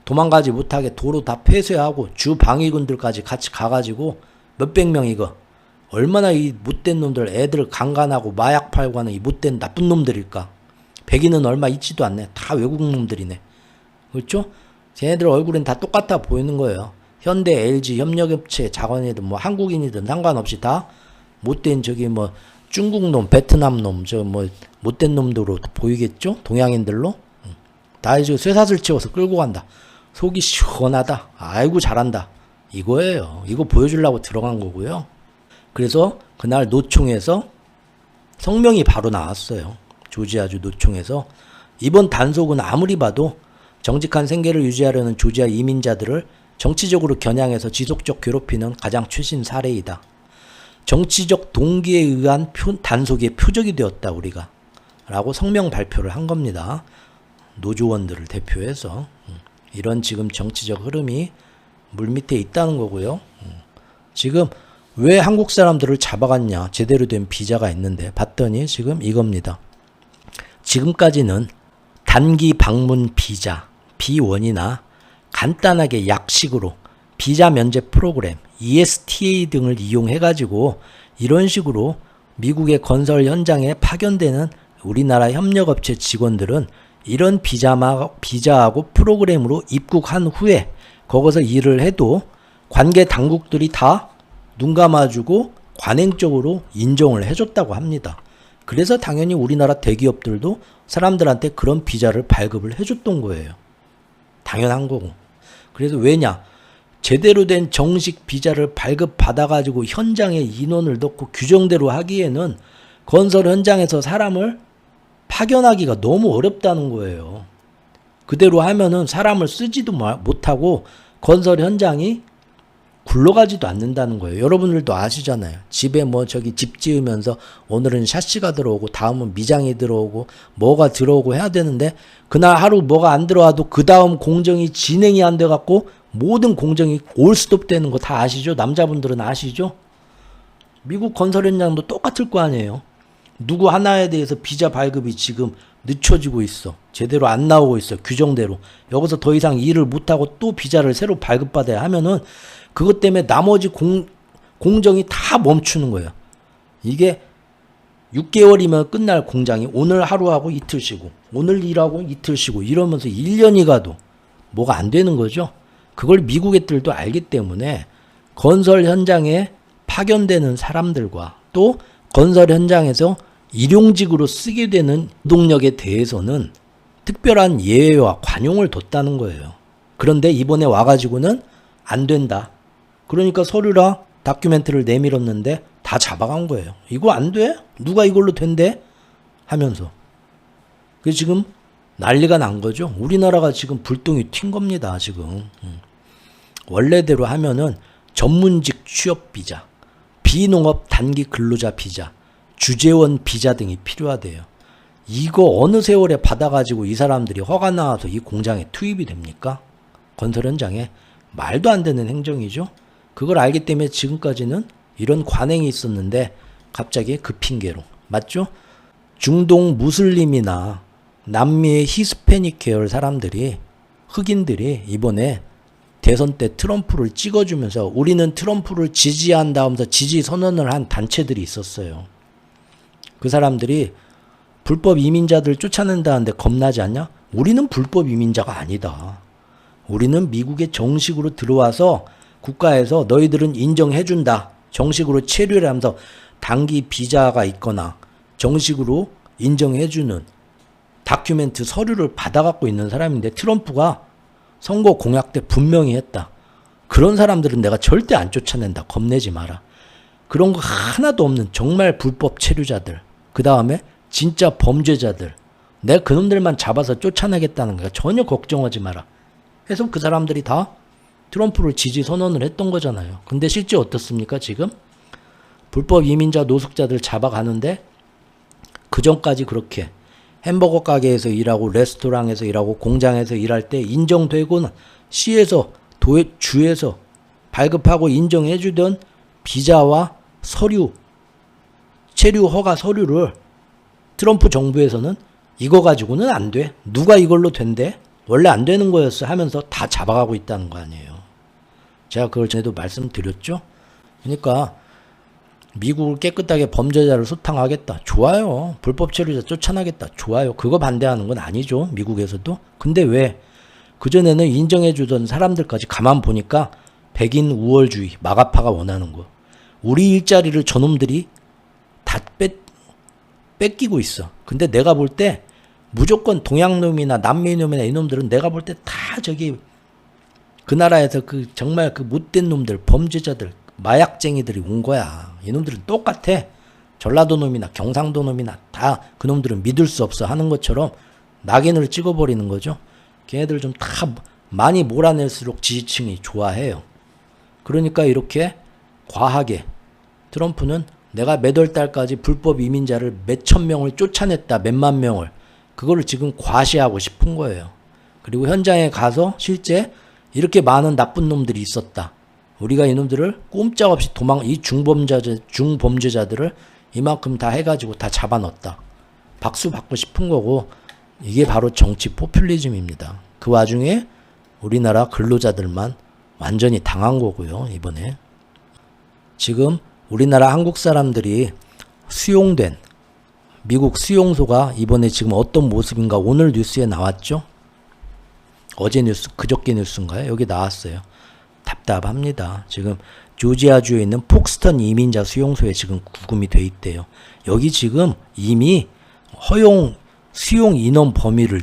도망가지 못하게 도로 다 폐쇄하고 주 방위군들까지 같이 가가지고 몇백 명 이거 얼마나 이 못된 놈들 애들 강간하고 마약 팔고 하는 이 못된 나쁜 놈들일까. 백인은 얼마 있지도 않네. 다 외국 놈들이네. 그렇죠? 쟤네들 얼굴은 다 똑같아 보이는 거예요. 현대, LG, 협력업체, 자원이든 뭐 한국인이든 상관없이 다 못된 저기 뭐 중국 놈, 베트남 놈, 저 뭐 못된 놈들로 보이겠죠? 동양인들로. 다 이제 쇠사슬 채워서 끌고 간다. 속이 시원하다. 아이고 잘한다. 이거예요. 이거 보여주려고 들어간 거고요. 그래서 그날 노총에서 성명이 바로 나왔어요. 조지아주 노총에서 이번 단속은 아무리 봐도 정직한 생계를 유지하려는 조지아 이민자들을 정치적으로 겨냥해서 지속적 괴롭히는 가장 최신 사례이다. 정치적 동기에 의한 단속의 표적이 되었다 우리가. 라고 성명 발표를 한 겁니다. 노조원들을 대표해서. 이런 지금 정치적 흐름이 물밑에 있다는 거고요. 지금 왜 한국 사람들을 잡아갔냐. 제대로 된 비자가 있는데 봤더니 지금 이겁니다. 지금까지는 단기 방문 비자, B1이나 간단하게 약식으로 비자 면제 프로그램, ESTA 등을 이용해가지고 이런 식으로 미국의 건설 현장에 파견되는 우리나라 협력업체 직원들은 이런 비자하고 프로그램으로 입국한 후에 거기서 일을 해도 관계 당국들이 다 눈 감아주고 관행적으로 인정을 해줬다고 합니다. 그래서 당연히 우리나라 대기업들도 사람들한테 그런 비자를 발급을 해줬던 거예요. 당연한 거고. 그래서 왜냐? 제대로 된 정식 비자를 발급받아가지고 현장에 인원을 넣고 규정대로 하기에는 건설 현장에서 사람을 파견하기가 너무 어렵다는 거예요. 그대로 하면은 사람을 쓰지도 못하고 건설 현장이 굴러가지도 않는다는 거예요. 여러분들도 아시잖아요. 집에 뭐 저기 집 지으면서 오늘은 샤시가 들어오고 다음은 미장이 들어오고 뭐가 들어오고 해야 되는데 그날 하루 뭐가 안 들어와도 그 다음 공정이 진행이 안 돼갖고 모든 공정이 올스톱 되는 거 다 아시죠? 남자분들은 아시죠? 미국 건설 현장도 똑같을 거 아니에요. 누구 하나에 대해서 비자 발급이 지금 늦춰지고 있어. 제대로 안 나오고 있어. 규정대로. 여기서 더 이상 일을 못하고 또 비자를 새로 발급받아야 하면은 그것 때문에 나머지 공정이 다 멈추는 거예요. 이게 6개월이면 끝날 공장이 오늘 하루하고 이틀 쉬고 오늘 일하고 이틀 쉬고 이러면서 1년이 가도 뭐가 안 되는 거죠. 그걸 미국 애들도 알기 때문에 건설 현장에 파견되는 사람들과 또 건설 현장에서 일용직으로 쓰게 되는 노동력에 대해서는 특별한 예외와 관용을 뒀다는 거예요. 그런데 이번에 와가지고는 안 된다. 그러니까 서류랑 다큐멘트를 내밀었는데 다 잡아간 거예요. 이거 안 돼? 누가 이걸로 된대? 하면서. 그래서 지금 난리가 난 거죠. 우리나라가 지금 불똥이 튄 겁니다. 지금. 원래대로 하면은 전문직 취업 비자, 비농업 단기 근로자 비자, 주재원 비자 등이 필요하대요. 이거 어느 세월에 받아가지고 이 사람들이 허가 나와서 이 공장에 투입이 됩니까? 건설 현장에. 말도 안 되는 행정이죠. 그걸 알기 때문에 지금까지는 이런 관행이 있었는데 갑자기 그 핑계로. 맞죠? 중동 무슬림이나 남미의 히스패닉 계열 사람들이 흑인들이 이번에 대선 때 트럼프를 찍어주면서 우리는 트럼프를 지지한다 하면서 지지 선언을 한 단체들이 있었어요. 그 사람들이 불법 이민자들 쫓아낸다는데 겁나지 않냐? 우리는 불법 이민자가 아니다. 우리는 미국에 정식으로 들어와서 국가에서 너희들은 인정해준다. 정식으로 체류를 하면서 단기 비자가 있거나 정식으로 인정해주는 다큐멘트 서류를 받아갖고 있는 사람인데 트럼프가 선거 공약 때 분명히 했다. 그런 사람들은 내가 절대 안 쫓아낸다. 겁내지 마라. 그런 거 하나도 없는 정말 불법 체류자들. 그 다음에 진짜 범죄자들. 내가 그놈들만 잡아서 쫓아내겠다는 거야. 전혀 걱정하지 마라. 해서 그 사람들이 다 트럼프를 지지 선언을 했던 거잖아요. 근데 실제 어떻습니까? 지금 불법 이민자 노숙자들 잡아가는데 그전까지 그렇게 햄버거 가게에서 일하고 레스토랑에서 일하고 공장에서 일할 때 인정되고는 시에서 주에서 발급하고 인정해주던 비자와 서류, 체류 허가 서류를 트럼프 정부에서는 이거 가지고는 안 돼. 누가 이걸로 된대? 원래 안 되는 거였어 하면서 다 잡아가고 있다는 거 아니에요. 제가 그걸 전에도 말씀드렸죠. 그러니까 미국을 깨끗하게 범죄자를 소탕하겠다. 좋아요. 불법 체류자 쫓아나겠다. 좋아요. 그거 반대하는 건 아니죠. 미국에서도. 근데 왜? 그전에는 인정해주던 사람들까지 가만 보니까 백인 우월주의, 마가파가 원하는 거. 우리 일자리를 저놈들이 다 뺏기고 있어. 근데 내가 볼 때 무조건 동양놈이나 남미놈이나 이놈들은 내가 볼 때 다 저기 그 나라에서 그 정말 그 못된 놈들, 범죄자들, 마약쟁이들이 온 거야. 이놈들은 똑같아. 전라도 놈이나 경상도 놈이나 다 그놈들은 믿을 수 없어 하는 것처럼 낙인을 찍어버리는 거죠. 걔네들 좀 다 많이 몰아낼수록 지지층이 좋아해요. 그러니까 이렇게 과하게 트럼프는 내가 몇 월 달까지 불법 이민자를 몇천 명을 쫓아냈다. 몇만 명을. 그거를 지금 과시하고 싶은 거예요. 그리고 현장에 가서 실제 이렇게 많은 나쁜 놈들이 있었다. 우리가 이놈들을 꼼짝없이 이 중범죄자들을 이만큼 다 해가지고 다 잡아넣었다. 박수 받고 싶은 거고 이게 바로 정치 포퓰리즘입니다. 그 와중에 우리나라 근로자들만 완전히 당한 거고요. 이번에. 지금 우리나라 한국 사람들이 수용된 미국 수용소가 이번에 지금 어떤 모습인가 오늘 뉴스에 나왔죠? 어제 뉴스, 그저께 뉴스인가요? 여기 나왔어요. 답답합니다. 지금 조지아주에 있는 폭스턴 이민자 수용소에 지금 구금이 돼 있대요. 여기 지금 이미 수용 인원 범위를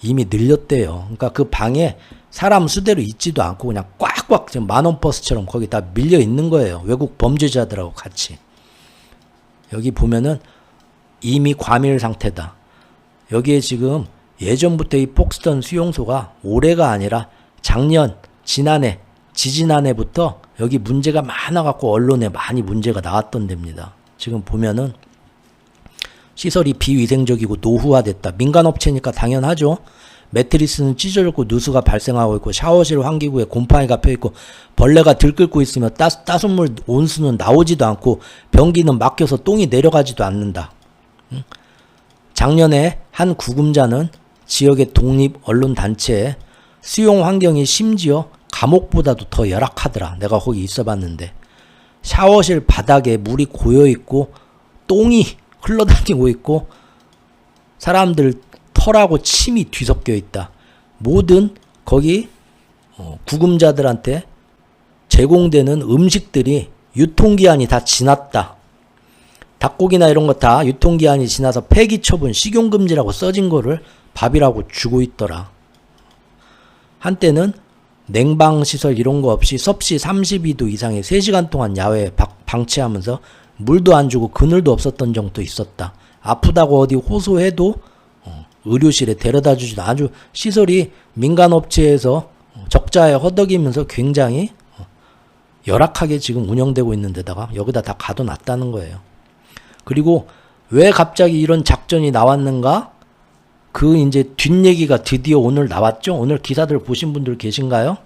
이미 늘렸대요. 그러니까 그 방에 사람 수대로 있지도 않고 그냥 꽉꽉 지금 만원버스처럼 거기 다 밀려 있는 거예요. 외국 범죄자들하고 같이. 여기 보면은 이미 과밀 상태다. 여기에 지금 예전부터 이 폭스턴 수용소가 올해가 아니라 작년, 지지난해부터 여기 문제가 많아갖고 언론에 많이 문제가 나왔던 데입니다. 지금 보면은 시설이 비위생적이고 노후화됐다. 민간업체니까 당연하죠. 매트리스는 찢어졌고 누수가 발생하고 있고 샤워실 환기구에 곰팡이가 펴있고 벌레가 들끓고 있으며 따순물 온수는 나오지도 않고 변기는 막혀서 똥이 내려가지도 않는다. 작년에 한 구금자는 지역의 독립 언론단체에 수용 환경이 심지어 감옥보다도 더 열악하더라. 내가 거기 있어봤는데 샤워실 바닥에 물이 고여있고 똥이 흘러다니고 있고 사람들 털하고 침이 뒤섞여 있다. 모든 거기 구금자들한테 제공되는 음식들이 유통기한이 다 지났다. 닭고기나 이런 거 다 유통기한이 지나서 폐기처분, 식용금지라고 써진 거를 밥이라고 주고 있더라. 한때는 냉방시설 이런 거 없이 섭씨 32도 이상의 3시간 동안 야외에 방치하면서 물도 안 주고 그늘도 없었던 적도 있었다. 아프다고 어디 호소해도 의료실에 데려다 주지도 아주 시설이 민간업체에서 적자에 허덕이면서 굉장히 열악하게 지금 운영되고 있는 데다가 여기다 다 가둬놨다는 거예요. 그리고 왜 갑자기 이런 작전이 나왔는가? 그 이제 뒷얘기가 드디어 오늘 나왔죠? 오늘 기사들 보신 분들 계신가요?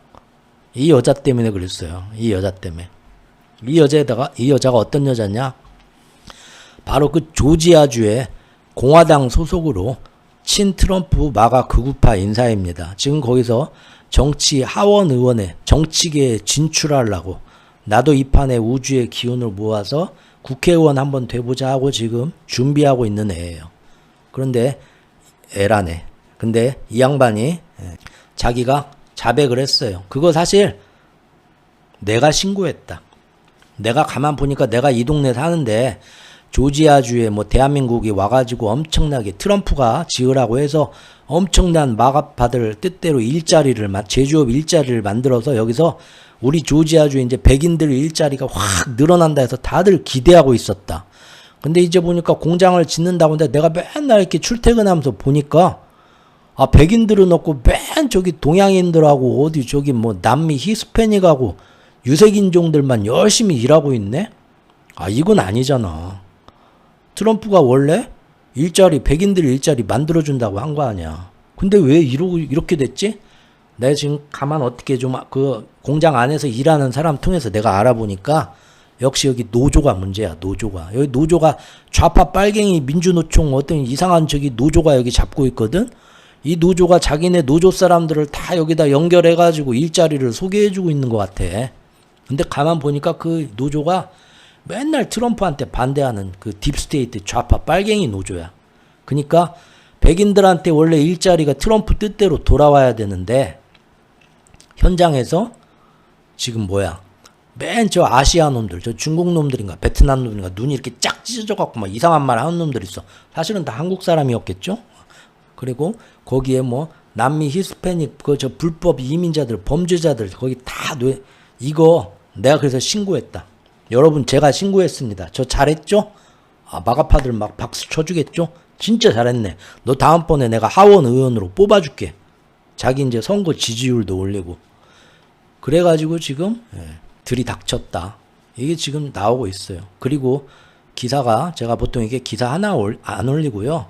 이 여자 때문에 그랬어요. 이 여자 때문에. 이 여자가 어떤 여자냐? 바로 그 조지아주의 공화당 소속으로 친 트럼프 마가 극우파 인사입니다. 지금 거기서 정치 하원 의원에 정치계에 진출하려고 나도 이 판에 우주의 기운을 모아서 국회의원 한번 돼보자 하고 지금 준비하고 있는 애예요. 그런데 애라네. 근데 이 양반이 자기가 자백을 했어요. 그거 사실 내가 신고했다. 내가 가만 보니까 내가 이 동네 사는데 조지아주에 뭐 대한민국이 와가지고 엄청나게 트럼프가 지으라고 해서 엄청난 마가파들 뜻대로 제조업 일자리를 만들어서 여기서 우리 조지아주에 이제 백인들 일자리가 확 늘어난다 해서 다들 기대하고 있었다. 근데 이제 보니까 공장을 짓는다고 하는데 내가 맨날 이렇게 출퇴근하면서 보니까 백인들은 없고 맨 저기 동양인들하고 어디 저기 뭐 남미 히스패닉하고 유색인종들만 열심히 일하고 있네? 이건 아니잖아. 트럼프가 원래 백인들 일자리 만들어준다고 한 거 아니야. 근데 왜 이렇게 됐지? 내가 지금 가만 어떻게 좀 그 공장 안에서 일하는 사람 통해서 내가 알아보니까 역시 여기 노조가 문제야. 노조가. 여기 노조가 좌파 빨갱이 민주노총 어떤 이상한 저기 노조가 여기 잡고 있거든. 이 노조가 자기네 노조 사람들을 다 여기다 연결해가지고 일자리를 소개해주고 있는 것 같아. 근데 가만 보니까 그 노조가 맨날 트럼프한테 반대하는 그 딥스테이트 좌파 빨갱이 노조야. 그러니까 백인들한테 원래 일자리가 트럼프 뜻대로 돌아와야 되는데 현장에서 지금 맨 저 아시아 놈들, 저 중국 놈들인가 베트남 놈들인가 눈이 이렇게 쫙 찢어져갖고 막 이상한 말 하는 놈들 있어. 사실은 다 한국 사람이었겠죠? 그리고 거기에 뭐 남미 히스패닉 저 불법 이민자들 범죄자들 거기 다 이거 내가 그래서 신고했다. 여러분 제가 신고했습니다. 저 잘했죠? 마가파들 막 박수 쳐주겠죠? 진짜 잘했네. 너 다음번에 내가 하원 의원으로 뽑아줄게. 자기 이제 선거 지지율도 올리고. 그래가지고 지금 들이닥쳤다. 이게 지금 나오고 있어요. 그리고 기사가 제가 보통 이게 기사 하나 안 올리고요.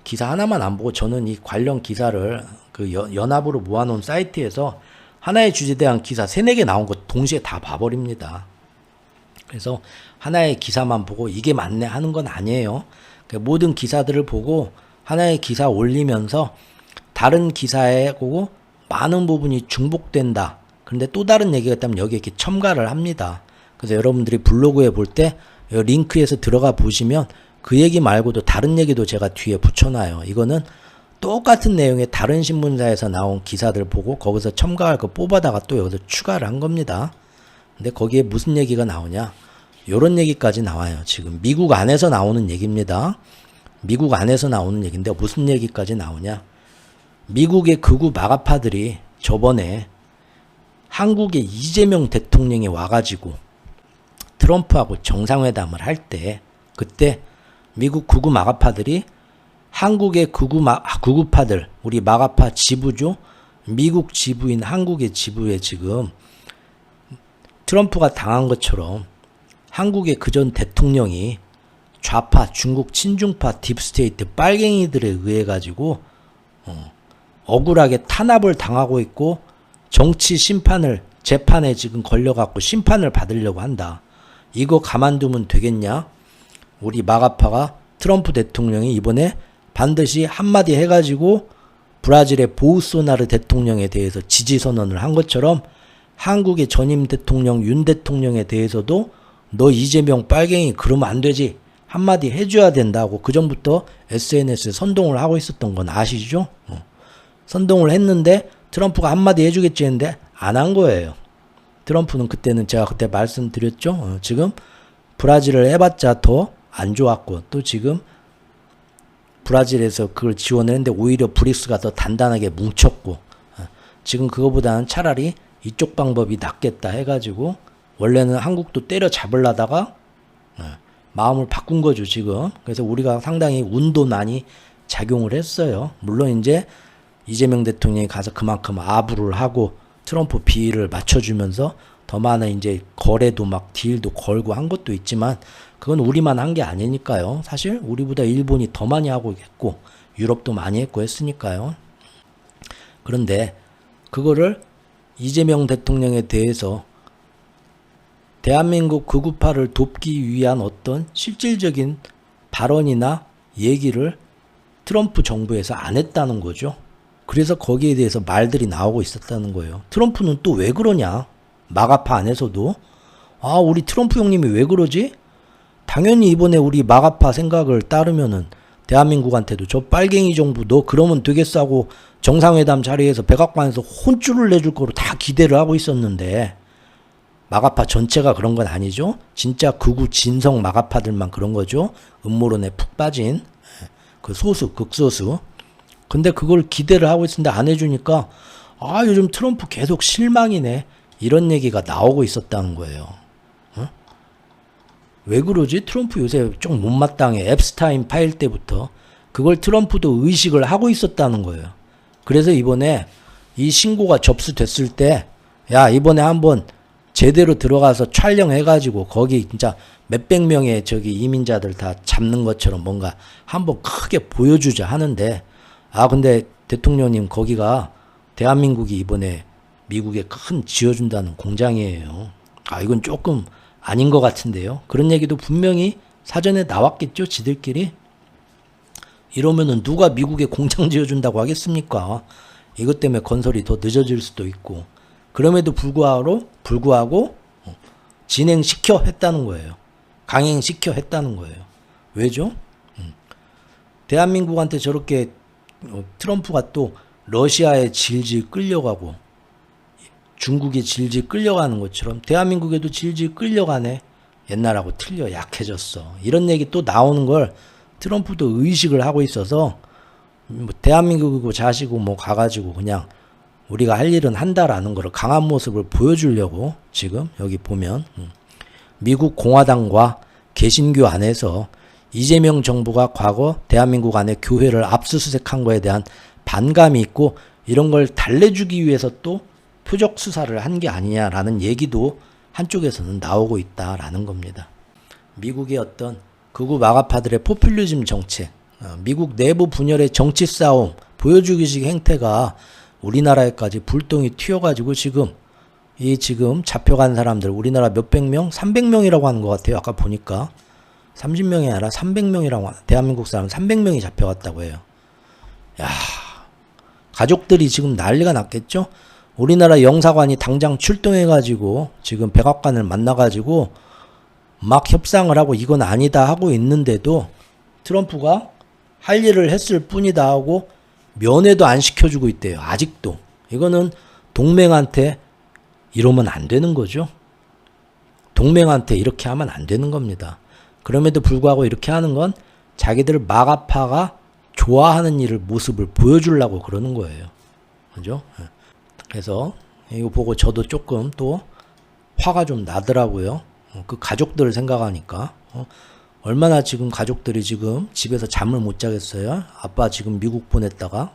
기사 하나만 안 보고 저는 이 관련 기사를 그 연합으로 모아놓은 사이트에서 하나의 주제에 대한 기사 3-4개 나온 거 동시에 다 봐버립니다. 그래서 하나의 기사만 보고 이게 맞네 하는 건 아니에요. 모든 기사들을 보고 하나의 기사 올리면서 다른 기사에 보고 많은 부분이 중복된다. 그런데 또 다른 얘기가 있다면 여기에 이렇게 첨가를 합니다. 그래서 여러분들이 블로그에 볼 때 링크에서 들어가 보시면 그 얘기 말고도 다른 얘기도 제가 뒤에 붙여놔요. 이거는 똑같은 내용의 다른 신문사에서 나온 기사들 보고 거기서 첨가할 거 뽑아다가 또 여기서 추가를 한 겁니다. 근데 거기에 무슨 얘기가 나오냐? 요런 얘기까지 나와요. 지금 미국 안에서 나오는 얘기입니다. 미국 안에서 나오는 얘기인데 무슨 얘기까지 나오냐? 미국의 극우 마가파들이 저번에 한국에 이재명 대통령이 와가지고 트럼프하고 정상회담을 할 때 그때 미국 극우 마가파들이 한국의 극우파들 우리 마가파 지부죠. 미국 지부인 한국의 지부에 지금 트럼프가 당한 것처럼 한국의 그전 대통령이 좌파 중국 친중파 딥스테이트 빨갱이들에 의해 가지고 억울하게 탄압을 당하고 있고 정치 재판에 지금 걸려갖고 심판을 받으려고 한다. 이거 가만두면 되겠냐? 우리 마가파가 트럼프 대통령이 이번에 반드시 한마디 해가지고 브라질의 보우소나르 대통령에 대해서 지지 선언을 한 것처럼 한국의 전임 대통령 윤 대통령에 대해서도 너 이재명 빨갱이 그러면 안 되지 한마디 해줘야 된다고 그전부터 SNS에 선동을 하고 있었던 건 아시죠? 선동을 했는데 트럼프가 한마디 해주겠지 했는데 안 한 거예요. 트럼프는 그때는 제가 그때 말씀드렸죠. 지금 브라질을 해봤자 더 안 좋았고 또 지금 브라질에서 그걸 지원을 했는데 오히려 브릭스가 더 단단하게 뭉쳤고 지금 그거보다는 차라리 이쪽 방법이 낫겠다 해가지고 원래는 한국도 때려잡으려다가 마음을 바꾼 거죠 지금. 그래서 우리가 상당히 운도 많이 작용을 했어요. 물론 이제 이재명 대통령이 가서 그만큼 아부를 하고 트럼프 비위를 맞춰주면서 더 많은 이제 거래도 막 딜도 걸고 한 것도 있지만 그건 우리만 한 게 아니니까요. 사실 우리보다 일본이 더 많이 하고 있고 유럽도 많이 했고 했으니까요. 그런데 그거를 이재명 대통령에 대해서 대한민국 극우파를 돕기 위한 어떤 실질적인 발언이나 얘기를 트럼프 정부에서 안 했다는 거죠. 그래서 거기에 대해서 말들이 나오고 있었다는 거예요. 트럼프는 또 왜 그러냐? 마가파 안에서도 우리 트럼프 형님이 왜 그러지? 당연히 이번에 우리 마가파 생각을 따르면은 대한민국한테도 저 빨갱이 정부 너 그러면 되겠어 하고 정상회담 자리에서 백악관에서 혼쭐을 내줄 거로 다 기대를 하고 있었는데 마가파 전체가 그런 건 아니죠. 진짜 극우 진성 마가파들만 그런 거죠. 음모론에 푹 빠진 그 소수 극소수. 근데 그걸 기대를 하고 있었는데 안 해주니까 요즘 트럼프 계속 실망이네 이런 얘기가 나오고 있었다는 거예요. 왜 그러지? 트럼프 요새 좀 못마땅해. 앱스타인 파일 때부터 그걸 트럼프도 의식을 하고 있었다는 거예요. 그래서 이번에 이 신고가 접수됐을 때 야 이번에 한번 제대로 들어가서 촬영해가지고 거기 진짜 몇백 명의 저기 이민자들 다 잡는 것처럼 뭔가 한번 크게 보여주자 하는데 근데 대통령님 거기가 대한민국이 이번에 미국에 큰 지어준다는 공장이에요. 이건 조금 아닌 것 같은데요. 그런 얘기도 분명히 사전에 나왔겠죠. 지들끼리. 이러면은 누가 미국에 공장 지어준다고 하겠습니까? 이것 때문에 건설이 더 늦어질 수도 있고. 그럼에도 불구하고 진행시켜 했다는 거예요. 강행시켜 했다는 거예요. 왜죠? 대한민국한테 저렇게 트럼프가 또 러시아에 질질 끌려가고 중국에 질질 끌려가는 것처럼 대한민국에도 질질 끌려가네. 옛날하고 틀려 약해졌어. 이런 얘기 또 나오는 걸 트럼프도 의식을 하고 있어서 대한민국이고 자시고 뭐 가가지고 그냥 우리가 할 일은 한다라는 거를 강한 모습을 보여주려고 지금 여기 보면 미국 공화당과 개신교 안에서 이재명 정부가 과거 대한민국 안에 교회를 압수수색한 거에 대한 반감이 있고 이런 걸 달래주기 위해서 또 표적 수사를 한 게 아니냐라는 얘기도 한쪽에서는 나오고 있다라는 겁니다. 미국의 어떤 극우 마가파들의 포퓰리즘 정책, 미국 내부 분열의 정치 싸움, 보여주기식 행태가 우리나라에까지 불똥이 튀어가지고 지금 잡혀간 사람들 우리나라 몇백 명? 300명이라고 하는 것 같아요. 아까 보니까 30명이 아니라 300명이라고 하는 대한민국 사람 300명이 잡혀갔다고 해요. 야, 가족들이 지금 난리가 났겠죠? 우리나라 영사관이 당장 출동해가지고 지금 백악관을 만나가지고 막 협상을 하고 이건 아니다 하고 있는데도 트럼프가 할 일을 했을 뿐이다 하고 면회도 안 시켜주고 있대요. 아직도. 이거는 동맹한테 이러면 안 되는 거죠. 동맹한테 이렇게 하면 안 되는 겁니다. 그럼에도 불구하고 이렇게 하는 건 자기들 마가파가 좋아하는 일을 모습을 보여주려고 그러는 거예요. 그죠? 그래서 이거 보고 저도 조금 또 화가 좀 나더라고요. 그 가족들을 생각하니까 얼마나 지금 가족들이 지금 집에서 잠을 못 자겠어요. 아빠 지금 미국 보냈다가